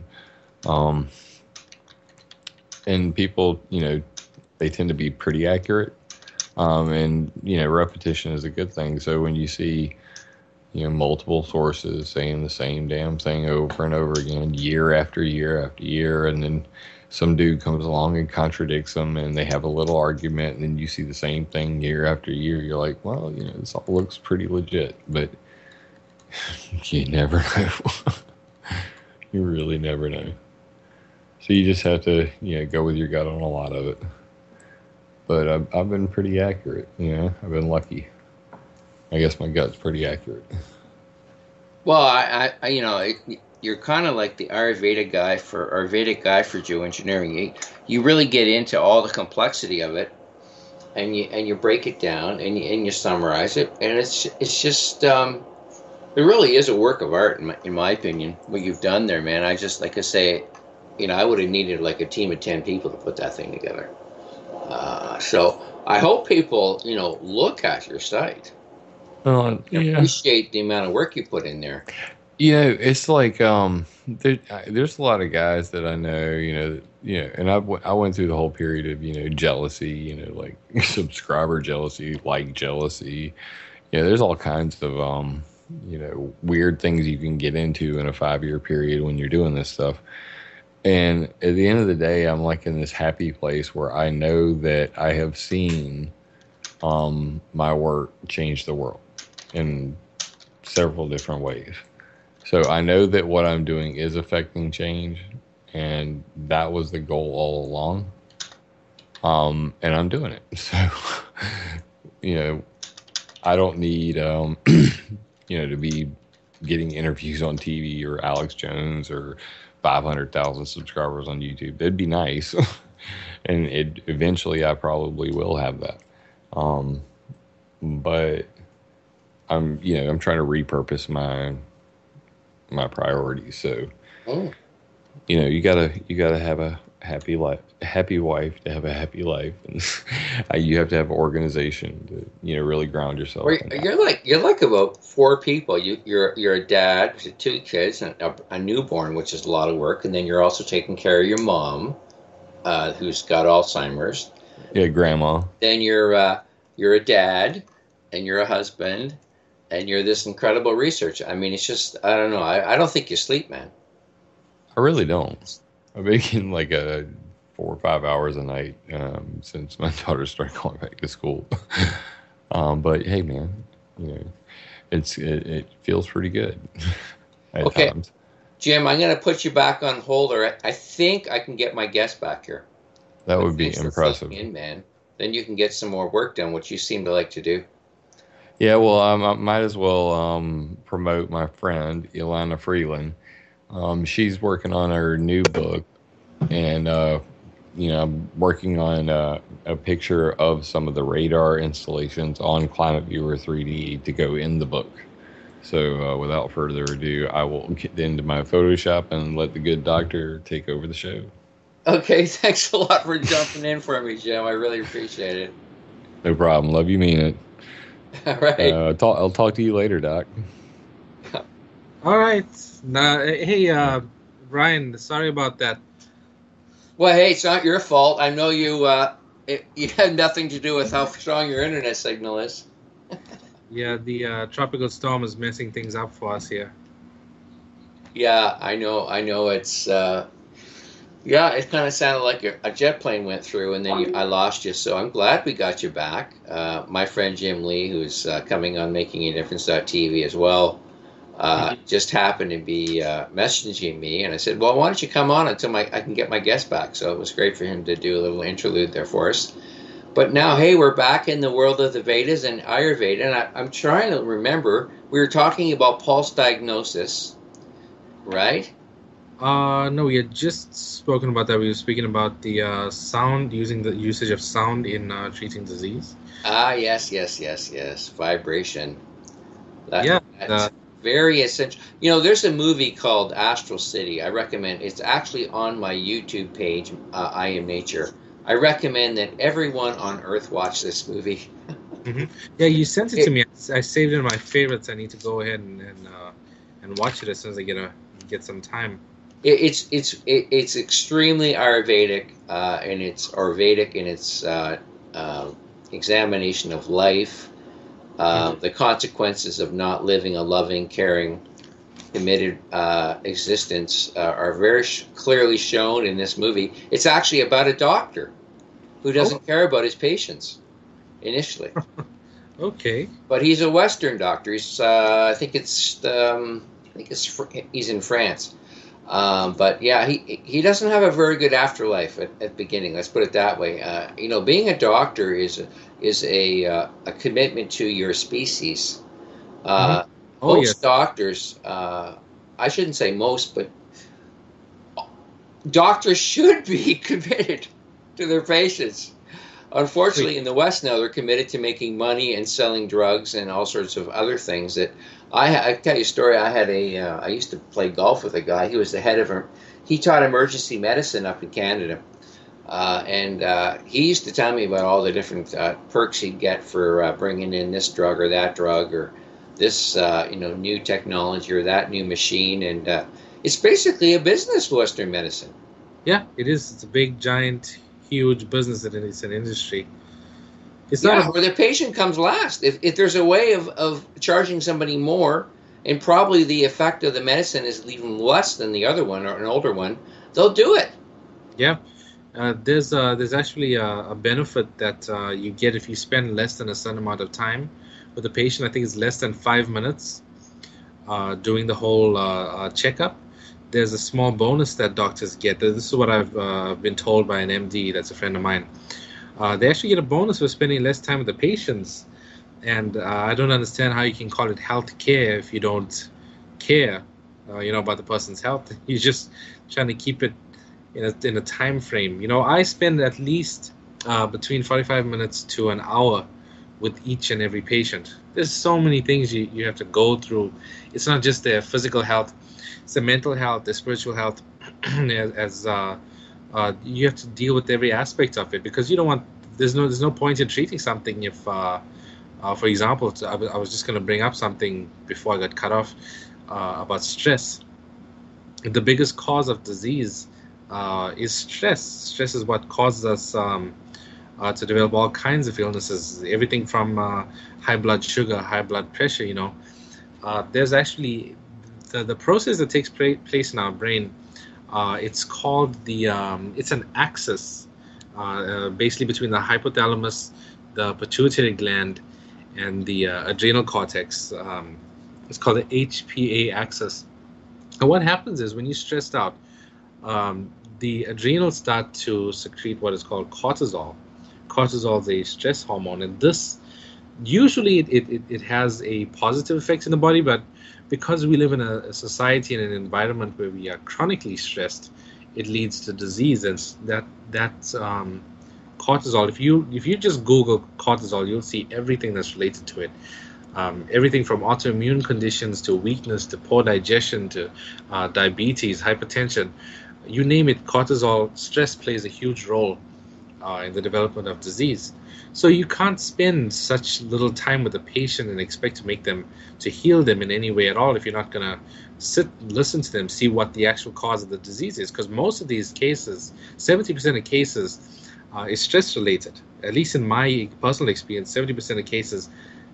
And people, they tend to be pretty accurate. And, repetition is a good thing. So when you see, multiple sources saying the same damn thing over and over again, year after year after year, and then some dude comes along and contradicts them and they have a little argument, and then you see the same thing year after year, you're like, well, this all looks pretty legit, but you never know. You really never know. So you just have to, go with your gut on a lot of it. But I've been pretty accurate, I've been lucky. I guess my gut's pretty accurate. Well, you're kind of like the Vedic guy for geoengineering. You really get into all the complexity of it, and you break it down and you summarize it, and it's just it really is a work of art in my opinion. What you've done there, man. I just, like I say, I would have needed like a team of 10 people to put that thing together. So I hope people, look at your site and Yeah. appreciate the amount of work you put in there. It's like there's a lot of guys that I know, and I went through the whole period of jealousy, like subscriber jealousy, like jealousy. There's all kinds of weird things you can get into in a 5-year period when you're doing this stuff. And at the end of the day, I'm like in this happy place where I know that I have seen my work change the world in several different ways. So I know that what I'm doing is affecting change, and that was the goal all along. And I'm doing it. So, I don't need, to be getting interviews on TV or Alex Jones or 500,000 subscribers on YouTube. That'd be nice. And eventually I probably will have that. But I'm trying to repurpose my priorities. So, you gotta have a happy life, happy wife to have a happy life, and you have to have organization to really ground yourself. Well, you're like about 4 people. You're a dad to 2 kids and a newborn, which is a lot of work, and then you're also taking care of your mom, who's got Alzheimer's. Yeah, grandma. Then you're a dad, and you're a husband, and you're this incredible researcher. I mean, it's just, I don't know. I don't think you sleep, man. I really don't. I've been getting like 4 or 5 hours a night since my daughter started going back to school. But hey, man, it feels pretty good at times. Jim, I'm going to put you back on hold, or I think I can get my guest back here. That would be impressive. In, man. Then you can get some more work done, which you seem to like to do. Yeah, well, I might as well promote my friend, Ilana Freeland. She's working on her new book, and I'm working on a picture of some of the radar installations on Climate Viewer 3D to go in the book. So without further ado, I will get into my Photoshop and let the good doctor take over the show. Okay, thanks a lot for jumping in for me, Jim. I really appreciate it. No problem. Love you, mean it. All right. I'll talk to you later, Doc. All right. Now, hey, Brian, sorry about that. Well, hey, it's not your fault. I know you had nothing to do with how strong your internet signal is. Yeah, the tropical storm is messing things up for us here. Yeah, I know. It's it kind of sounded like a jet plane went through, and then I lost you. So I'm glad we got you back. My friend Jim Lee, who's coming on Making a Difference.tv as well, just happened to be messaging me, and I said, well, why don't you come on until I can get my guest back? So it was great for him to do a little interlude there for us. But now, hey, we're back in the world of the Vedas and Ayurveda, and I'm trying to remember, we were talking about pulse diagnosis, right? No, we had just spoken about that. We were speaking about the sound, using the usage of sound in treating disease. Ah, yes. Vibration. That's very essential. There's a movie called Astral City. I recommend. It's actually on my YouTube page, I Am Nature. I recommend that everyone on Earth watch this movie. Mm-hmm. Yeah, you sent it to me. I saved it in my favorites. I need to go ahead and watch it as soon as I get some time. It's extremely Ayurvedic, and it's Vedic in its examination of life, the consequences of not living a loving, caring, committed existence are very clearly shown in this movie. It's actually about a doctor who doesn't care about his patients initially. Okay. But he's a Western doctor. He's he's in France. But yeah, he doesn't have a very good afterlife at the beginning. Let's put it that way. Being a doctor is a commitment to your species. Most doctors, I shouldn't say most, but doctors should be committed to their patients. Unfortunately, in the West now, they're committed to making money and selling drugs and all sorts of other things. That I tell you a story. I used to play golf with a guy. He was the head of he taught emergency medicine up in Canada. and he used to tell me about all the different perks he'd get for bringing in this drug or that drug or this new technology or that new machine, and it's basically a business, Western medicine. Yeah, it is. It's a big, giant, huge business, and it's an industry. It's Yeah, not where the patient comes last. If there's a way of charging somebody more, and probably the effect of the medicine is even less than the other one or an older one, they'll do it. Yeah, there's actually a benefit that you get if you spend less than a certain amount of time with the patient. I think it's less than 5 minutes doing the whole checkup. There's a small bonus that doctors get. This is what I've been told by an MD that's a friend of mine. They actually get a bonus for spending less time with the patients. And I don't understand how you can call it health care if you don't care, about the person's health. You're just trying to keep it in a time frame. I spend at least between 45 minutes to an hour with each and every patient. There's so many things you have to go through. It's not just their physical health, it's their mental health, their spiritual health, as you have to deal with every aspect of it, because you don't want. There's no point in treating something if, for example, I was just going to bring up something before I got cut off about stress. The biggest cause of disease is stress. Stress is what causes us to develop all kinds of illnesses. Everything from high blood sugar, high blood pressure. There's actually the process that takes place in our brain. It's called it's an axis, basically between the hypothalamus, the pituitary gland, and the adrenal cortex. It's called the HPA axis. And what happens is when you're stressed out, the adrenals start to secrete what is called cortisol. Cortisol is a stress hormone, and this usually it has a positive effect in the body, but because we live in a society and an environment where we are chronically stressed, it leads to disease. And that cortisol, if you just Google cortisol, you'll see everything that's related to it. Everything from autoimmune conditions to weakness to poor digestion to diabetes, hypertension, you name it. Cortisol, stress plays a huge role in the development of disease. So you can't spend such little time with a patient and expect to make them, to heal them in any way at all, if you're not going to sit, listen to them, see what the actual cause of the disease is. Because most of these cases, 70% of cases, is stress related. At least in my personal experience, 70% of cases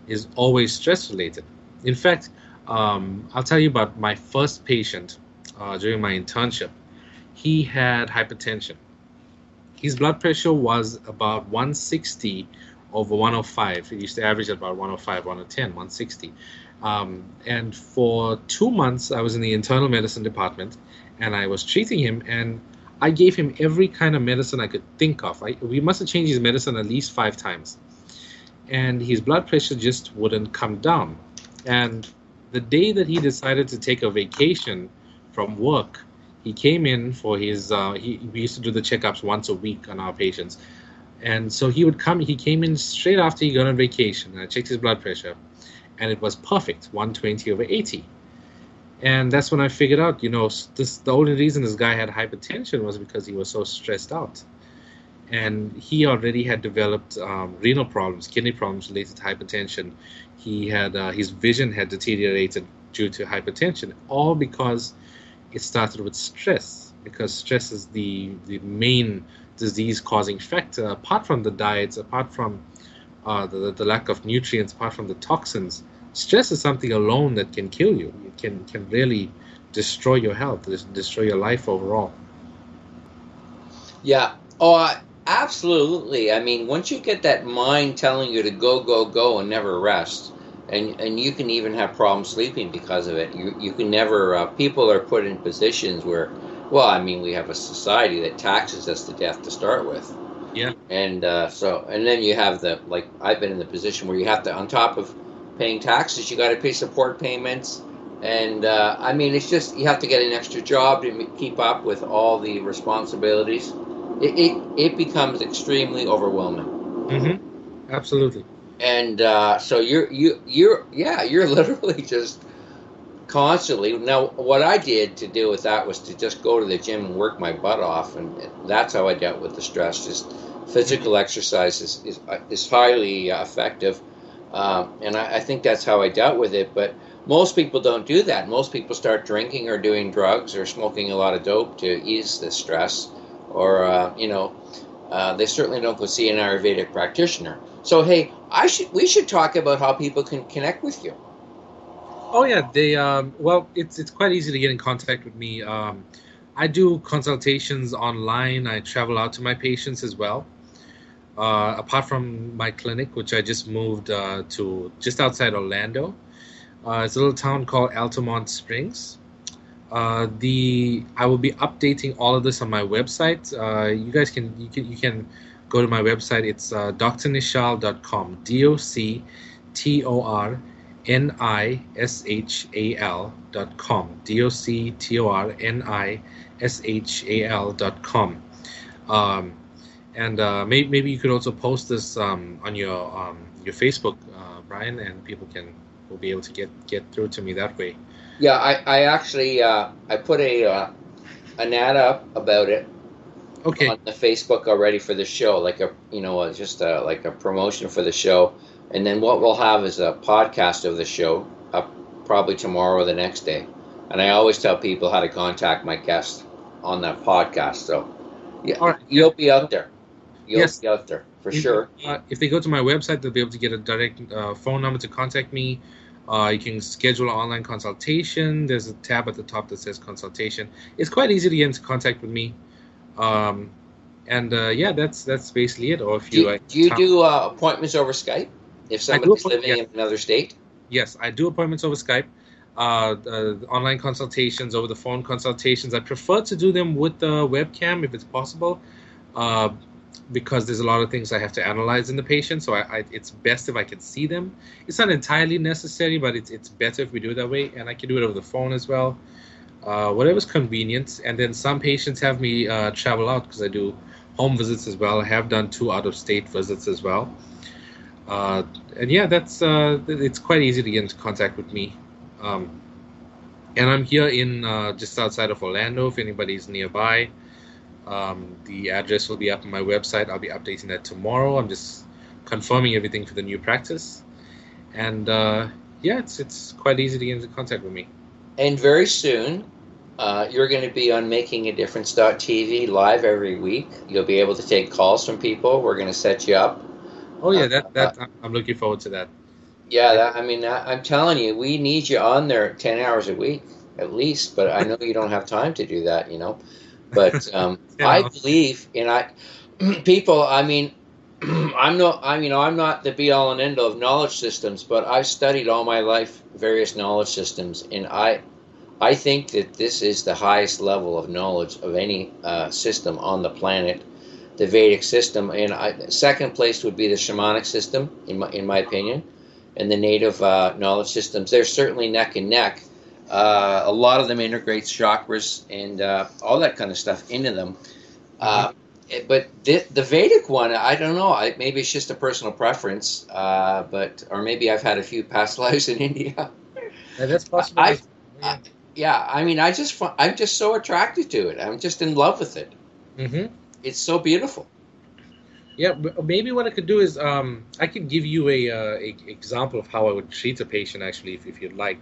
is always stress related. In fact, I'll tell you about my first patient during my internship. He had hypertension. His blood pressure was about 160 over 105. It used to average at about 105, 110, 160. And for 2 months, I was in the internal medicine department, and I was treating him, and I gave him every kind of medicine I could think of. We must have changed his medicine at least 5 times. And his blood pressure just wouldn't come down. And the day that he decided to take a vacation from work, he came in for his, we used to do the checkups once a week on our patients. And so he came in straight after he got on vacation, and I checked his blood pressure, and it was perfect, 120 over 80. And that's when I figured out, the only reason this guy had hypertension was because he was so stressed out. And he already had developed renal problems, kidney problems related to hypertension. He had his vision had deteriorated due to hypertension, all because it started with stress, because stress is the main disease-causing factor. Apart from the diets, apart from the lack of nutrients, apart from the toxins, stress is something alone that can kill you. It can really destroy your health, destroy your life overall. Yeah. Oh, absolutely. I mean, once you get that mind telling you to go, go, go and never rest, and you can even have problems sleeping because of it. You can never, people are put in positions where, well, I mean, we have a society that taxes us to death to start with. Yeah. And and then you have I've been in the position where you have to, on top of paying taxes, you got to pay support payments. And I mean, it's just, you have to get an extra job to keep up with all the responsibilities. It becomes extremely overwhelming. Mm-hmm. Absolutely. And so you're literally just constantly. Now, what I did to deal with that was to just go to the gym and work my butt off, and that's how I dealt with the stress. Just physical exercise is highly effective, and I think that's how I dealt with it. But most people don't do that. Most people start drinking or doing drugs or smoking a lot of dope to ease the stress, or they certainly don't go see an Ayurvedic practitioner. So hey, we should talk about how people can connect with you. Oh yeah, it's quite easy to get in contact with me. I do consultations online. I travel out to my patients as well. Apart from my clinic, which I just moved to just outside Orlando. It's a little town called Altamont Springs. I will be updating all of this on my website. You guys can go to my website. It's drnishal.com. DOCTORNISHAL.com. DOCTORNISHAL.com. And maybe you could also post this on your Facebook, Brian, and people will be able to get through to me that way. Yeah, I actually I put an ad up about it on the Facebook already for the show, like like a promotion for the show, and then what we'll have is a podcast of the show up probably tomorrow or the next day, and I always tell people how to contact my guest on that podcast. So yeah, you'll be out there. You'll be out there for sure. If they go to my website, they'll be able to get a direct phone number to contact me. You can schedule an online consultation. There's a tab at the top that says consultation. It's quite easy to get into contact with me. That's basically it. Or if do you do appointments over Skype if somebody's living in another state? Yes, I do appointments over Skype. Online consultations, over the phone consultations. I prefer to do them with the webcam if it's possible. Because there's a lot of things I have to analyze in the patient, so it's best if I can see them. It's not entirely necessary, but it's better if we do it that way, and I can do it over the phone as well. Whatever's convenient. And then some patients have me travel out because I do home visits as well. I have done 2 out-of-state visits as well. It's quite easy to get into contact with me. And I'm here in just outside of Orlando if anybody's nearby. The address will be up on my website. I'll be updating that tomorrow. I'm just confirming everything for the new practice. And it's quite easy to get into contact with me. And very soon, you're going to be on MakingADifference.tv live every week. You'll be able to take calls from people. We're going to set you up. Oh yeah, I'm looking forward to that. Yeah, I'm telling you, we need you on there 10 hours a week at least. But I know you don't have time to do that, But I believe in people. I'm not the be all and end all of knowledge systems, but I've studied all my life various knowledge systems, and I think that this is the highest level of knowledge of any system on the planet, the Vedic system. And second place would be the shamanic system, in my opinion, and the native knowledge systems. They're certainly neck and neck. A lot of them integrate chakras and all that kind of stuff into them. But the Vedic one, I don't know. Maybe it's just a personal preference, or maybe I've had a few past lives in India. Yeah, that's possible. I'm just so attracted to it. I'm just in love with it. Mm-hmm. It's so beautiful. Yeah, maybe what I could do is I could give you a example of how I would treat a patient, actually, if you'd like.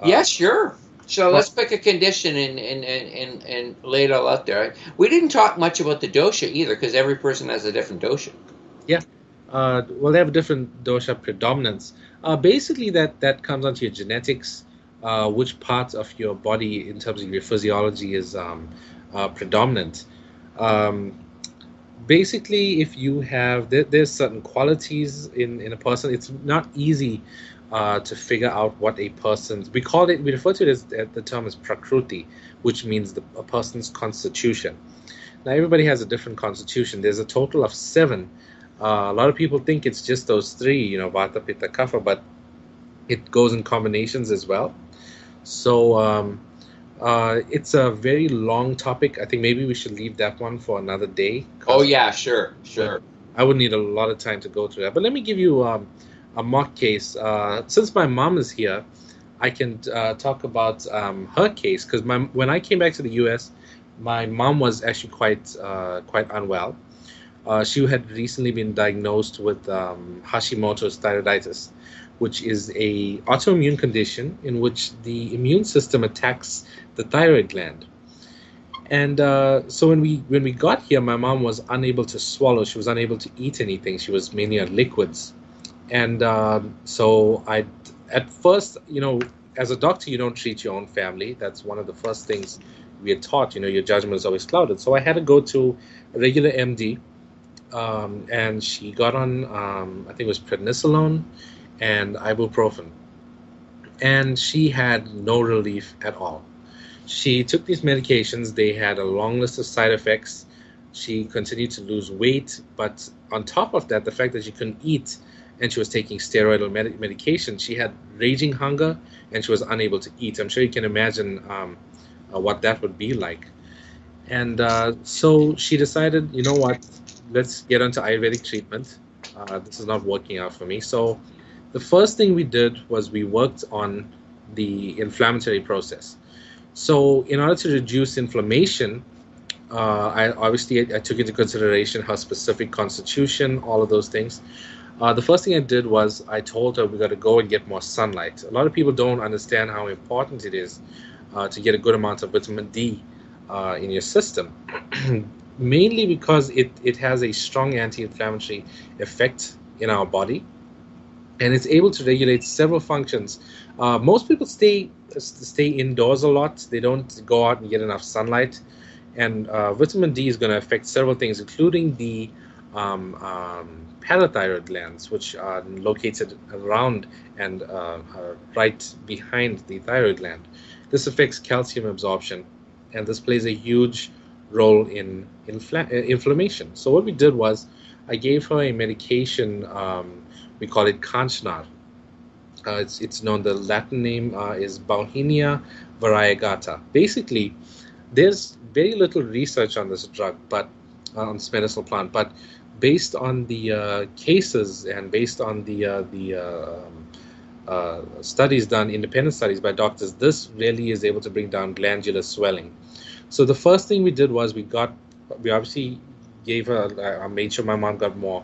Yeah, sure. So let's pick a condition and lay it all out there. We didn't talk much about the dosha either, because every person has a different dosha. Yeah. They have a different dosha predominance. Basically, that comes onto your genetics, which parts of your body in terms of your physiology is predominant. Basically, if you have, there's certain qualities in a person. It's not easy to figure out what a person's, we refer to it as, the term is prakruti, which means a person's constitution. Now, everybody has a different constitution. There's a total of 7. A lot of people think it's just those 3, vata, pitta, kapha, but it goes in combinations as well. So it's a very long topic. I think maybe we should leave that one for another day. Oh yeah, sure. I would need a lot of time to go through that. But let me give you a mock case. Since my mom is here, I can talk about her case, because when I came back to the U.S., my mom was actually quite unwell. She had recently been diagnosed with Hashimoto's thyroiditis, which is a autoimmune condition in which the immune system attacks the thyroid gland. And so when we got here, my mom was unable to swallow. She was unable to eat anything. She was mainly on liquids. And so at first, as a doctor, you don't treat your own family. That's one of the first things we are taught. Your judgment is always clouded. So I had to go to a regular MD, and she got on, I think it was prednisolone and ibuprofen. And she had no relief at all. She took these medications. They had a long list of side effects. She continued to lose weight. But on top of that, the fact that she couldn't eat and she was taking steroidal medication, she had raging hunger and she was unable to eat. I'm sure you can imagine what that would be like. And so she decided, you know what, let's get onto Ayurvedic treatment. This is not working out for me. So the first thing we did was we worked on the inflammatory process. So in order to reduce inflammation, I took into consideration her specific constitution, all of those things. The first thing I did was I told her we got to go and get more sunlight. A lot of people don't understand how important it is to get a good amount of vitamin D in your system, mainly because it has a strong anti-inflammatory effect in our body, and it's able to regulate several functions. Most people stay indoors a lot. They don't go out and get enough sunlight, and vitamin D is going to affect several things, including the parathyroid glands, which are located around and right behind the thyroid gland. This affects calcium absorption, and this plays a huge role in inflammation. So what we did was I gave her a medication, we call it Kanchnar. It's known, the Latin name is Bauhinia variegata. Basically, there's very little research on this drug, but on this medicinal plant, but based on the cases and based on the studies done, independent studies by doctors, this really is able to bring down glandular swelling. So the first thing we did was we obviously gave her, I made sure my mom got more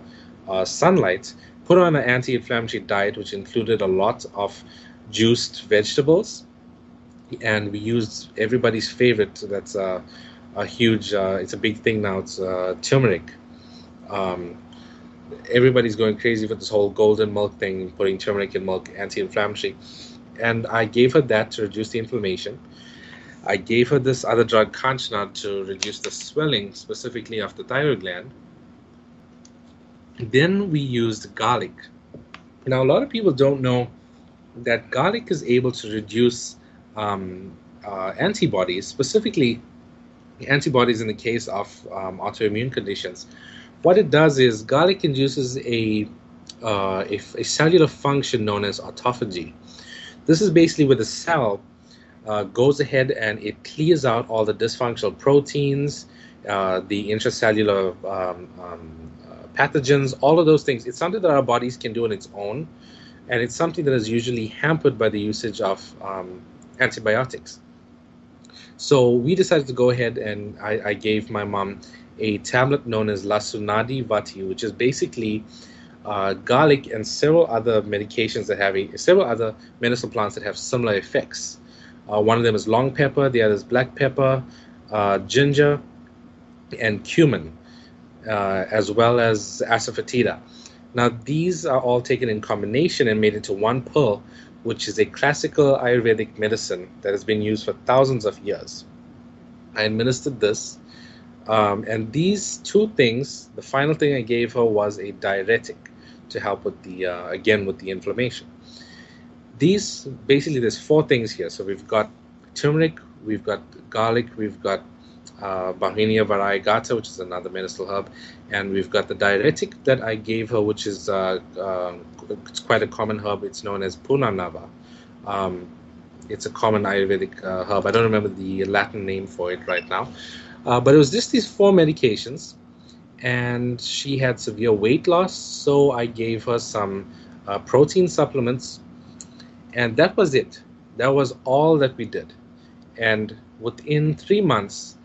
sunlight, put her on an anti-inflammatory diet, which included a lot of juiced vegetables, and we used everybody's favorite. That's a huge, it's a big thing now. It's turmeric. Everybody's going crazy for this whole golden milk thing, putting turmeric in milk, anti-inflammatory. And I gave her that to reduce the inflammation. I gave her this other drug, Kanchnar, to reduce the swelling, specifically of the thyroid gland. Then we used garlic. Now, a lot of people don't know that garlic is able to reduce antibodies, specifically antibodies in the case of autoimmune conditions. What it does is garlic induces a cellular function known as autophagy. This is basically where the cell goes ahead and it clears out all the dysfunctional proteins, the intracellular pathogens, all of those things. It's something that our bodies can do on its own, and it's something that is usually hampered by the usage of antibiotics. So we decided to go ahead and I gave my mom a tablet known as Lasunadi Vati, which is basically garlic and several other medications that have several other medicinal plants that have similar effects. One of them is long pepper, the other is black pepper, ginger, and cumin, as well as asafoetida. Now, these are all taken in combination and made into one pill, which is a classical Ayurvedic medicine that has been used for thousands of years. I administered this, and these two things, the final thing I gave her was a diuretic to help with with the inflammation. These, basically, there's four things here. So we've got turmeric, we've got garlic, we've got Bauhinia variegata, which is another medicinal herb, and we've got the diuretic that I gave her, which is it's quite a common herb. It's known as Punarnava. It's a common Ayurvedic herb. I don't remember the Latin name for it right now. But it was just these four medications, and she had severe weight loss, so I gave her some protein supplements, and that was it. That was all that we did. And within 3 months,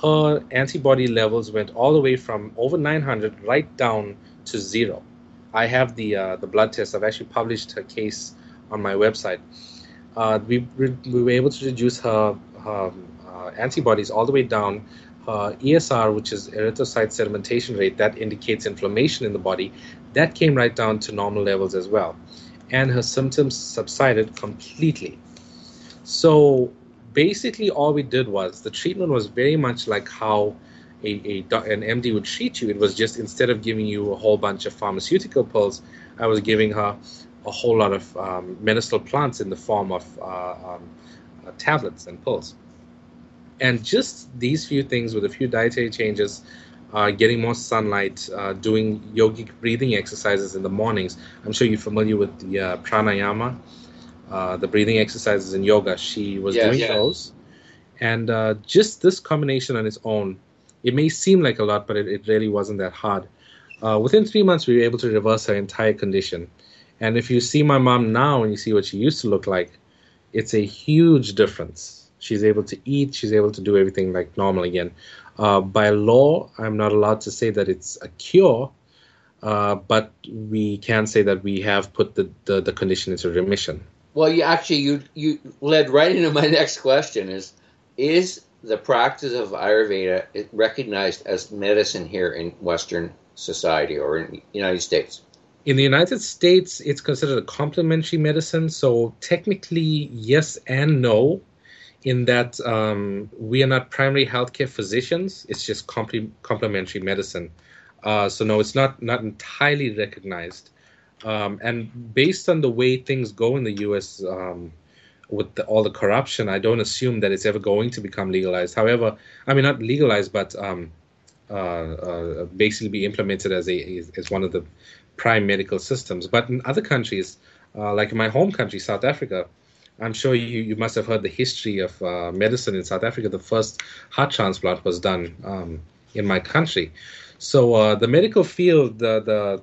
her antibody levels went all the way from over 900 right down to zero. I have the blood test. I've actually published her case on my website. We were able to reduce her antibodies all the way down. Her ESR, which is erythrocyte sedimentation rate, that indicates inflammation in the body, that came right down to normal levels as well. And her symptoms subsided completely. So basically all we did was, the treatment was very much like how an MD would treat you. It was just, instead of giving you a whole bunch of pharmaceutical pills, I was giving her a whole lot of medicinal plants in the form of tablets and pills. And just these few things, with a few dietary changes, getting more sunlight, doing yogic breathing exercises in the mornings. I'm sure you're familiar with the pranayama, the breathing exercises in yoga. She was doing those. And just this combination on its own, it may seem like a lot, but it really wasn't that hard. Within 3 months, we were able to reverse her entire condition. And if you see my mom now and you see what she used to look like, it's a huge difference. She's able to eat. She's able to do everything like normal again. By law, I'm not allowed to say that it's a cure, but we can say that we have put the condition into remission. Well, you led right into my next question: is the practice of Ayurveda recognized as medicine here in Western society or in the United States? In the United States, it's considered a complementary medicine. So technically, yes and no, in that we are not primary healthcare physicians. It's just complementary medicine. So no, it's not entirely recognized. And based on the way things go in the U.S., with all the corruption, I don't assume that it's ever going to become legalized. However, I mean, not legalized, but basically be implemented as one of the prime medical systems. But in other countries, like in my home country, South Africa, I'm sure you must have heard the history of medicine in South Africa. The first heart transplant was done in my country. So the medical field, the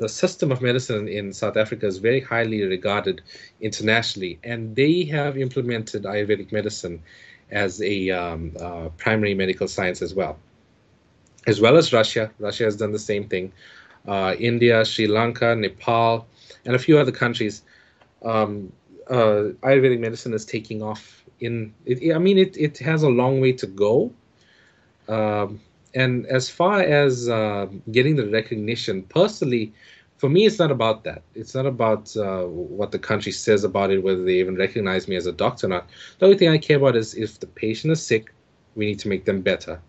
system of medicine in South Africa is very highly regarded internationally, and they have implemented Ayurvedic medicine as a primary medical science as well as Russia. Russia has done the same thing. India, Sri Lanka, Nepal, and a few other countries. Ayurvedic medicine is taking off. It has a long way to go. And as far as getting the recognition, personally, for me, it's not about that. It's not about what the country says about it, whether they even recognize me as a doctor or not. The only thing I care about is if the patient is sick, we need to make them better.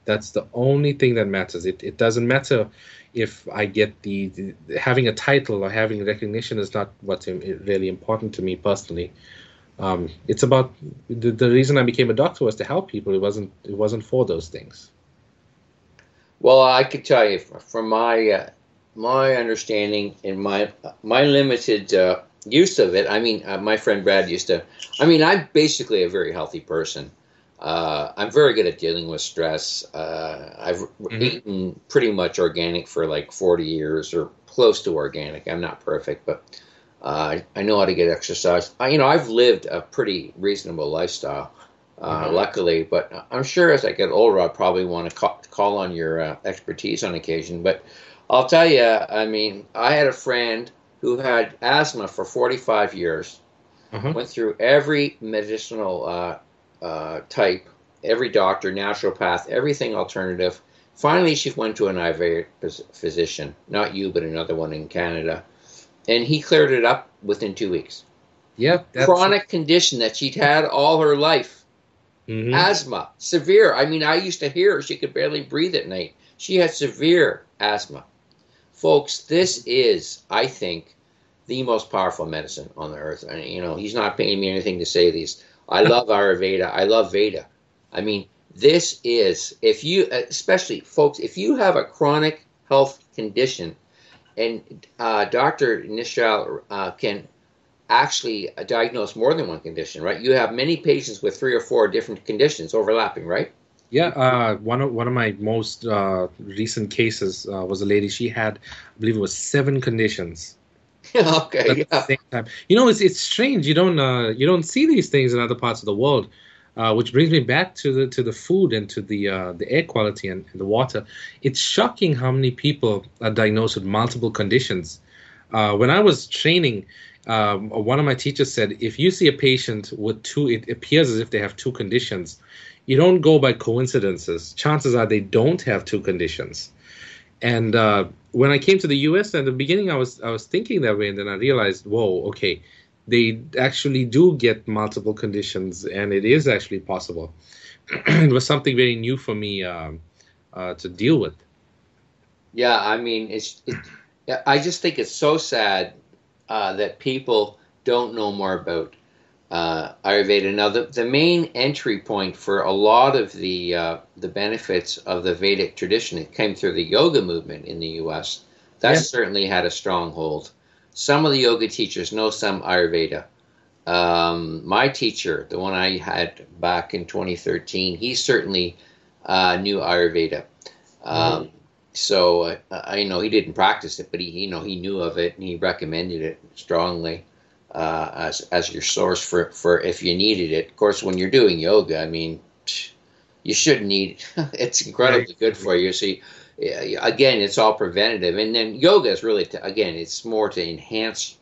That's the only thing that matters. It doesn't matter if I get having a title or having recognition is not what's really important to me personally. It's about the reason I became a doctor was to help people. It wasn't for those things. Well, I could tell you from my understanding and my limited use of it. I mean, my friend Brad used to. I mean, I'm basically a very healthy person. I'm very good at dealing with stress. I've eaten pretty much organic for like 40 years or close to organic. I'm not perfect, but I know how to get exercise. I've lived a pretty reasonable lifestyle, luckily, but I'm sure as I get older, I'll probably want to call on your expertise on occasion. But I'll tell you, I mean, I had a friend who had asthma for 45 years, went through every medicinal type, every doctor, naturopath, everything alternative. Finally, she went to an Ayurvedic physician, not you, but another one in Canada, and he cleared it up within 2 weeks. Yeah, chronic condition that she'd had all her life. Asthma, severe. I mean, I used to hear her. She could barely breathe at night. She had severe asthma. Folks, this is, I think, the most powerful medicine on the earth. And, he's not paying me anything to say these. I love Ayurveda. I love Veda. I mean, this is, especially folks, if you have a chronic health condition, and Dr. Nishal can actually diagnose more than one condition, right? You have many patients with 3 or 4 different conditions overlapping, right? Yeah, one of my most recent cases was a lady. She had, I believe it was 7 conditions, Okay, at the yeah. same time. It's strange. You don't see these things in other parts of the world, which brings me back to the food and to the air quality and the water. It's shocking how many people are diagnosed with multiple conditions. When I was training, one of my teachers said, if you see a patient with two, it appears as if they have two conditions. You don't go by coincidences. Chances are they don't have two conditions. And when I came to the U.S. at the beginning, I was thinking that way, and then I realized, whoa, okay, they actually do get multiple conditions, and it is actually possible. It was something very new for me to deal with. Yeah, I mean, yeah, I just think it's so sad that people don't know more about Ayurveda. Now, the main entry point for a lot of the benefits of the Vedic tradition, it came through the yoga movement in the U.S. That Yeah. certainly had a stronghold. Some of the yoga teachers know some Ayurveda. My teacher, the one I had back in 2013, he certainly knew Ayurveda. Um, so I know he didn't practice it, but he knew of it and he recommended it strongly as your source for if you needed it. Of course, when you're doing yoga, I mean, you shouldn't need it's incredibly good for you. So again, it's all preventative, and then yoga is really again, it's more to enhance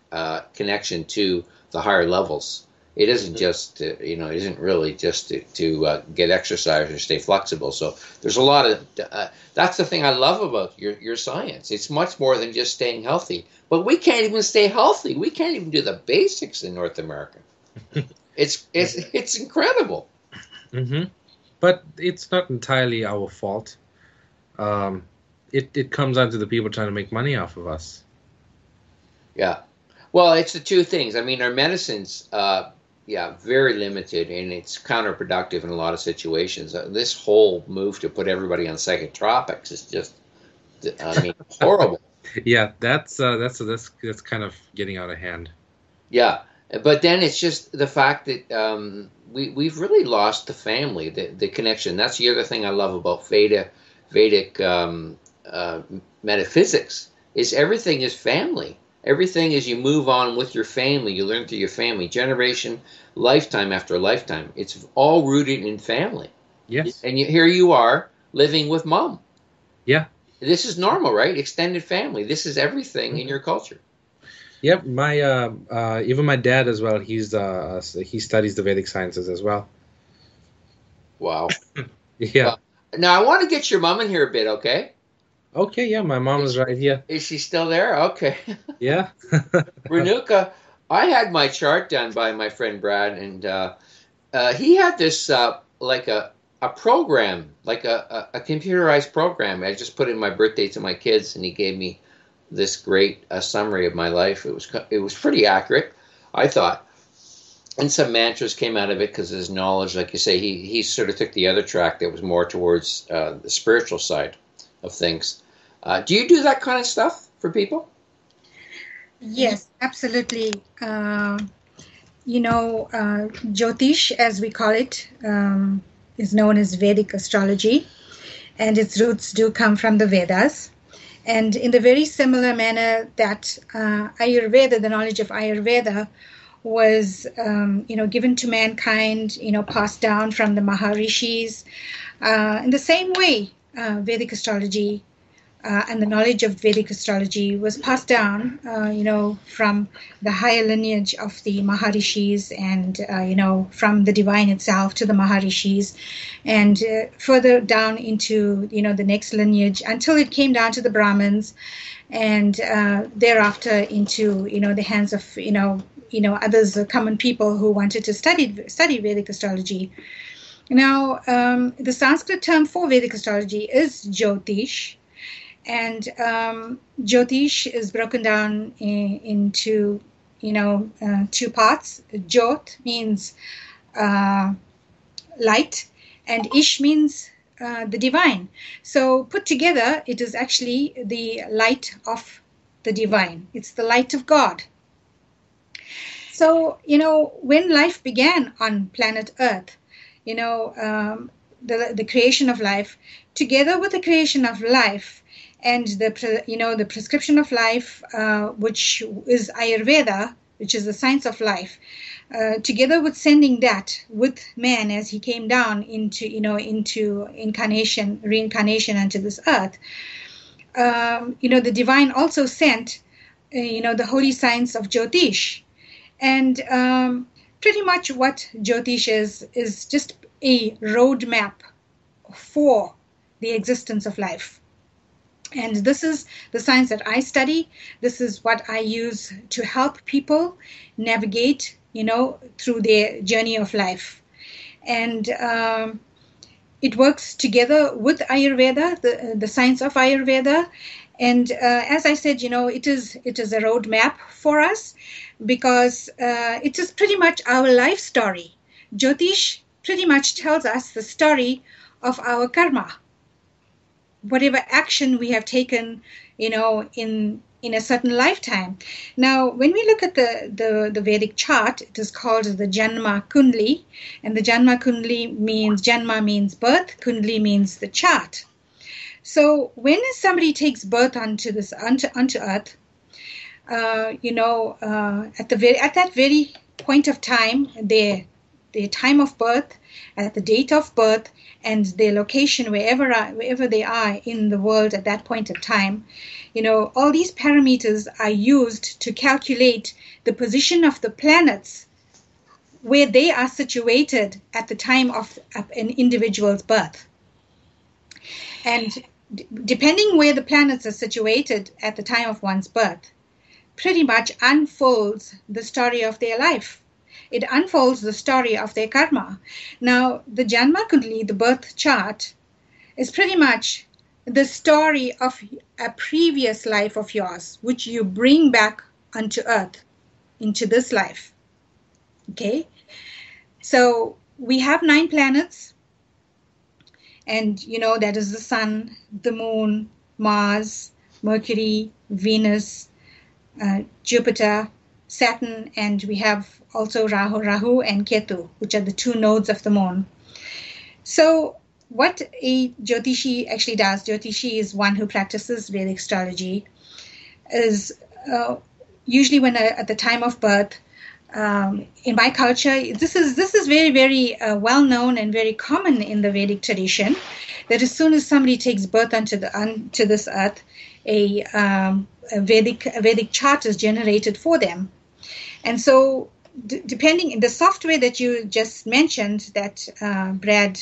connection to the higher levels. It isn't just it isn't really just to get exercise or stay flexible. So there's a lot of that's the thing I love about your science. It's much more than just staying healthy. But we can't even stay healthy. We can't even do the basics in North America. It's incredible. Hmm. But it's not entirely our fault. Um, it comes down to the people trying to make money off of us. Yeah. Well, it's the two things. I mean, our medicine's, yeah, very limited, and it's counterproductive in a lot of situations. This whole move to put everybody on psychotropics is just, I mean, horrible. Yeah, that's kind of getting out of hand. Yeah. But then it's just the fact that we've really lost the family, the connection. That's the other thing I love about Vedic uh, metaphysics is everything is family. Everything is you move on with your family, you learn through your family, generation, lifetime after lifetime. It's all rooted in family. Yes. And here you are living with mom. Yeah. This is normal, right? Extended family. This is everything in your culture. Yep. My even my dad as well. He studies the Vedic sciences as well. Wow. Yeah. Well, now I want to get your mom in here a bit, okay? Okay. Yeah. My mom is right here. Is she still there? Okay. Yeah. Renuka, I had my chart done by my friend Brad, and he had this like a program, like a computerized program. I just put in my birth dates of my kids, and he gave me this great summary of my life. It was pretty accurate, I thought, and some mantras came out of it because his knowledge, like you say, he sort of took the other track that was more towards the spiritual side of things. Do you do that kind of stuff for people? Yes, absolutely. Jyotish, as we call it, is known as Vedic astrology, and its roots do come from the Vedas. And in the very similar manner that Ayurveda, the knowledge of Ayurveda, was, given to mankind, passed down from the Maharishis. In the same way, Vedic astrology and the knowledge of Vedic astrology was passed down, from the higher lineage of the Maharishis and, from the divine itself to the Maharishis and further down into, the next lineage until it came down to the Brahmins and thereafter into, the hands of, others, common people who wanted to study Vedic astrology. Now, the Sanskrit term for Vedic astrology is Jyotish. And Jyotish is broken down into, two parts. Jyot means light, and Ish means the divine. So put together, it is actually the light of the divine. It's the light of God. So, when life began on planet Earth, the creation of life, together with the creation of life, and the prescription of life, which is Ayurveda, which is the science of life, together with sending that with man as he came down into reincarnation onto this earth. The divine also sent, the holy science of Jyotish. And pretty much what Jyotish is just a roadmap for the existence of life. And this is the science that I study. This is what I use to help people navigate, through their journey of life. And it works together with Ayurveda, the science of Ayurveda. And as I said, it is a roadmap for us, because it is pretty much our life story. Jyotish pretty much tells us the story of our karma, whatever action we have taken, in a certain lifetime. Now, when we look at the Vedic chart, it is called the Janma Kundli, and the Janma Kundli means, Janma means birth, Kundli means the chart. So when somebody takes birth onto earth, at that very point of time, their time of birth, at the date of birth, and their location wherever they are in the world at that point of time, all these parameters are used to calculate the position of the planets where they are situated at the time of an individual's birth. And depending where the planets are situated at the time of one's birth, pretty much unfolds the story of their life. It unfolds the story of their karma. Now, the Janma Kundli, the birth chart, is pretty much the story of a previous life of yours, which you bring back onto earth, into this life. Okay? So we have 9 planets, and that is the Sun, the Moon, Mars, Mercury, Venus, Jupiter, Saturn, and we have also Rahu and Ketu, which are the 2 nodes of the moon. So what a Jyotishi actually does, Jyotishi is one who practices Vedic astrology, is usually when at the time of birth, in my culture, this is very, very well known and very common in the Vedic tradition, that as soon as somebody takes birth onto this earth, a Vedic chart is generated for them. And so depending in the software that you just mentioned that Brad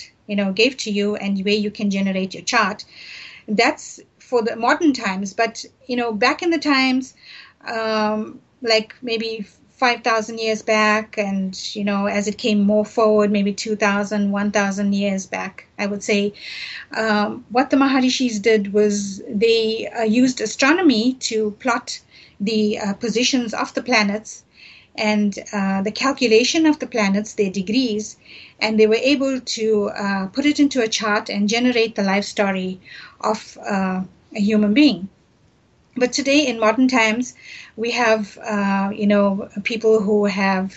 gave to you, and where you can generate your chart, that's for the modern times. But back in the times, like maybe 5,000 years back, and as it came more forward, maybe 2,000, 1,000 years back, I would say, what the Maharishis did was they used astronomy to plot the positions of the planets and the calculation of the planets, their degrees, and they were able to put it into a chart and generate the life story of a human being. But today, in modern times, we have, people who have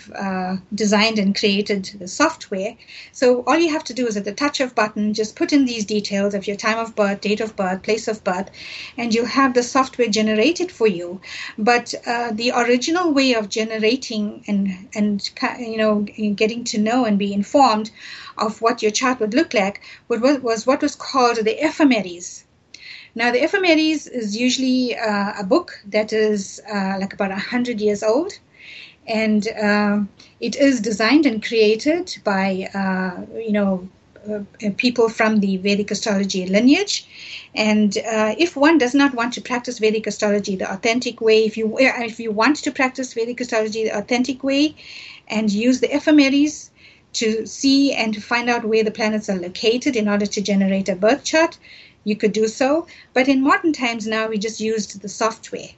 designed and created the software. So all you have to do is at the touch of button, just put in these details of your time of birth, date of birth, place of birth, and you'll have the software generated for you. But the original way of generating and getting to know and be informed of what your chart would look like was what was called the ephemeris. Now, the ephemeris is usually a book that is like about 100 years old, and it is designed and created by, people from the Vedic astrology lineage. And if one does not want to practice Vedic astrology the authentic way, if you want to practice Vedic astrology the authentic way and use the ephemeris to see and to find out where the planets are located in order to generate a birth chart, you could do so. But in modern times now, we just used the software.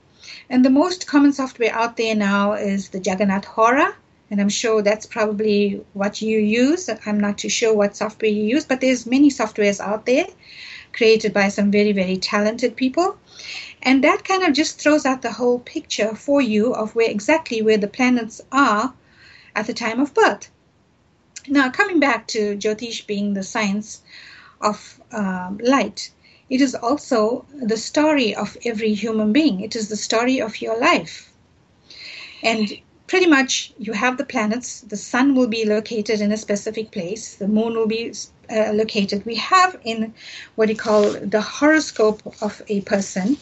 And the most common software out there now is the Jagannath Hora. And I'm sure that's probably what you use. I'm not too sure what software you use, but there's many softwares out there created by some very, very talented people. And that kind of just throws out the whole picture for you of where the planets are at the time of birth. Now, coming back to Jyotish being the science of light, it is also the story of every human being. It is the story of your life. And pretty much you have the planets. The sun will be located in a specific place. The moon will be located. We have in what you call the horoscope of a person,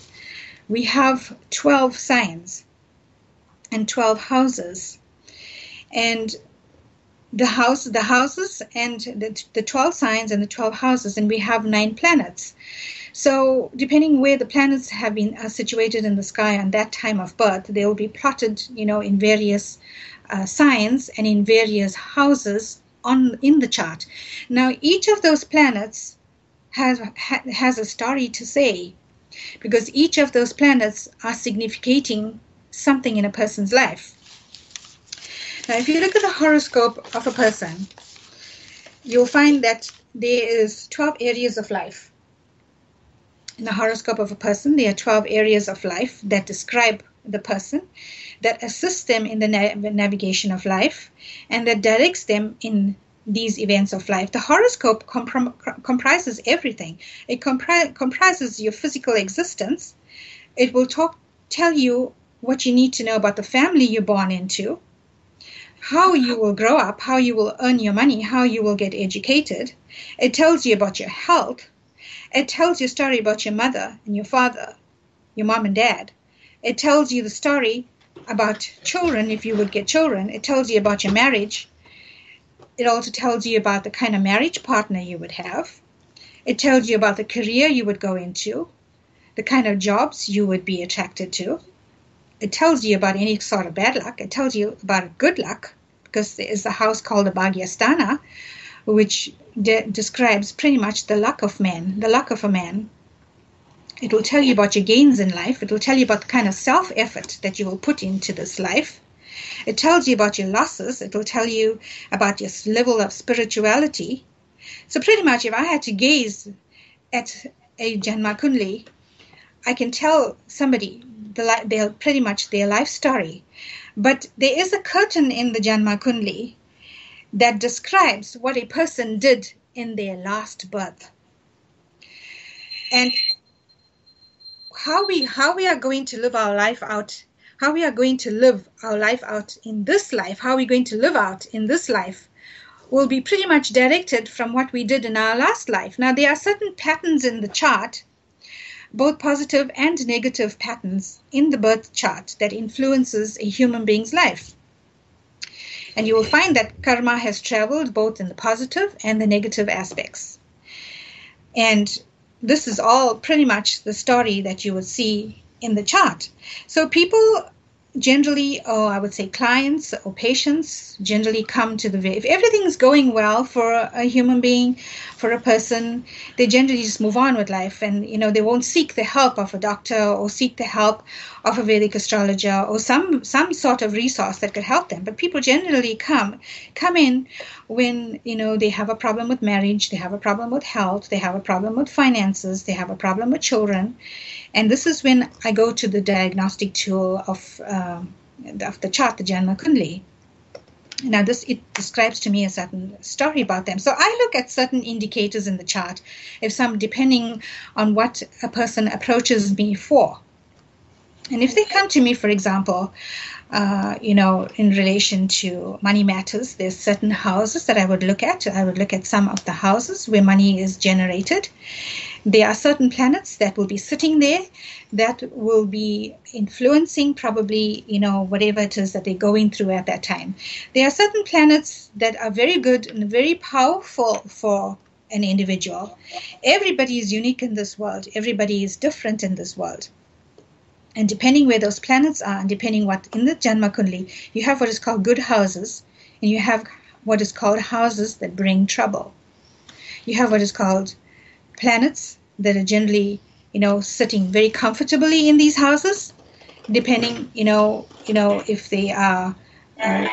we have 12 signs and 12 houses. And the houses and the 12 signs and the 12 houses, and we have 9 planets. So depending where the planets have been situated in the sky on that time of birth, they will be plotted, in various signs and in various houses in the chart. Now, each of those planets has a story to say, because each of those planets are significating something in a person's life. Now, if you look at the horoscope of a person, you'll find that there is 12 areas of life. In the horoscope of a person, there are 12 areas of life that describe the person, that assist them in the navigation of life, and that directs them in these events of life. The horoscope comprises everything. It comprises your physical existence. It will tell you what you need to know about the family you're born into, how you will grow up, how you will earn your money, how you will get educated. It tells you about your health. It tells you a story about your mother and your father, your mom and dad. It tells you the story about children, if you would get children. It tells you about your marriage. It also tells you about the kind of marriage partner you would have. It tells you about the career you would go into, the kind of jobs you would be attracted to. It tells you about any sort of bad luck. It tells you about good luck, because there is a house called the Bhagyasthana, which describes pretty much the luck of man, the luck of a man. It will tell you about your gains in life. It will tell you about the kind of self-effort that you will put into this life. It tells you about your losses. It will tell you about your level of spirituality. So pretty much if I had to gaze at a Janma Kundli, I can tell somebody pretty much their life story. But there is a curtain in the Janma Kundli that describes what a person did in their last birth. And how we are going to live our life out, how we are going to live our life out in this life, how we're going to live out in this life will be pretty much directed from what we did in our last life. Now, there are certain patterns in the chart, both positive and negative patterns in the birth chart that influences a human being's life. And you will find that karma has traveled both in the positive and the negative aspects. And this is all pretty much the story that you would see in the chart. So people generally, or I would say clients or patients, generally come to if everything's going well for a human being, for a person, they generally just move on with life, and they won't seek the help of a doctor or seek the help of a Vedic astrologer or some sort of resource that could help them. But people generally come in when they have a problem with marriage, they have a problem with health, they have a problem with finances, they have a problem with children. And this is when I go to the diagnostic tool of the chart, the Janma Kundli. Now, it describes to me a certain story about them. So I look at certain indicators in the chart, depending on what a person approaches me for. And if they come to me, for example, in relation to money matters, there's certain houses that I would look at. I would look at some of the houses where money is generated. There are certain planets that will be sitting there that will be influencing probably, whatever it is that they're going through at that time. There are certain planets that are very good and very powerful for an individual. Everybody is unique in this world. Everybody is different in this world. And depending where those planets are, and depending what in the Janma Kundli, you have what is called good houses, and you have what is called houses that bring trouble. You have what is called planets that are generally, sitting very comfortably in these houses, depending, if they are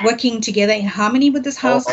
working together in harmony with this house.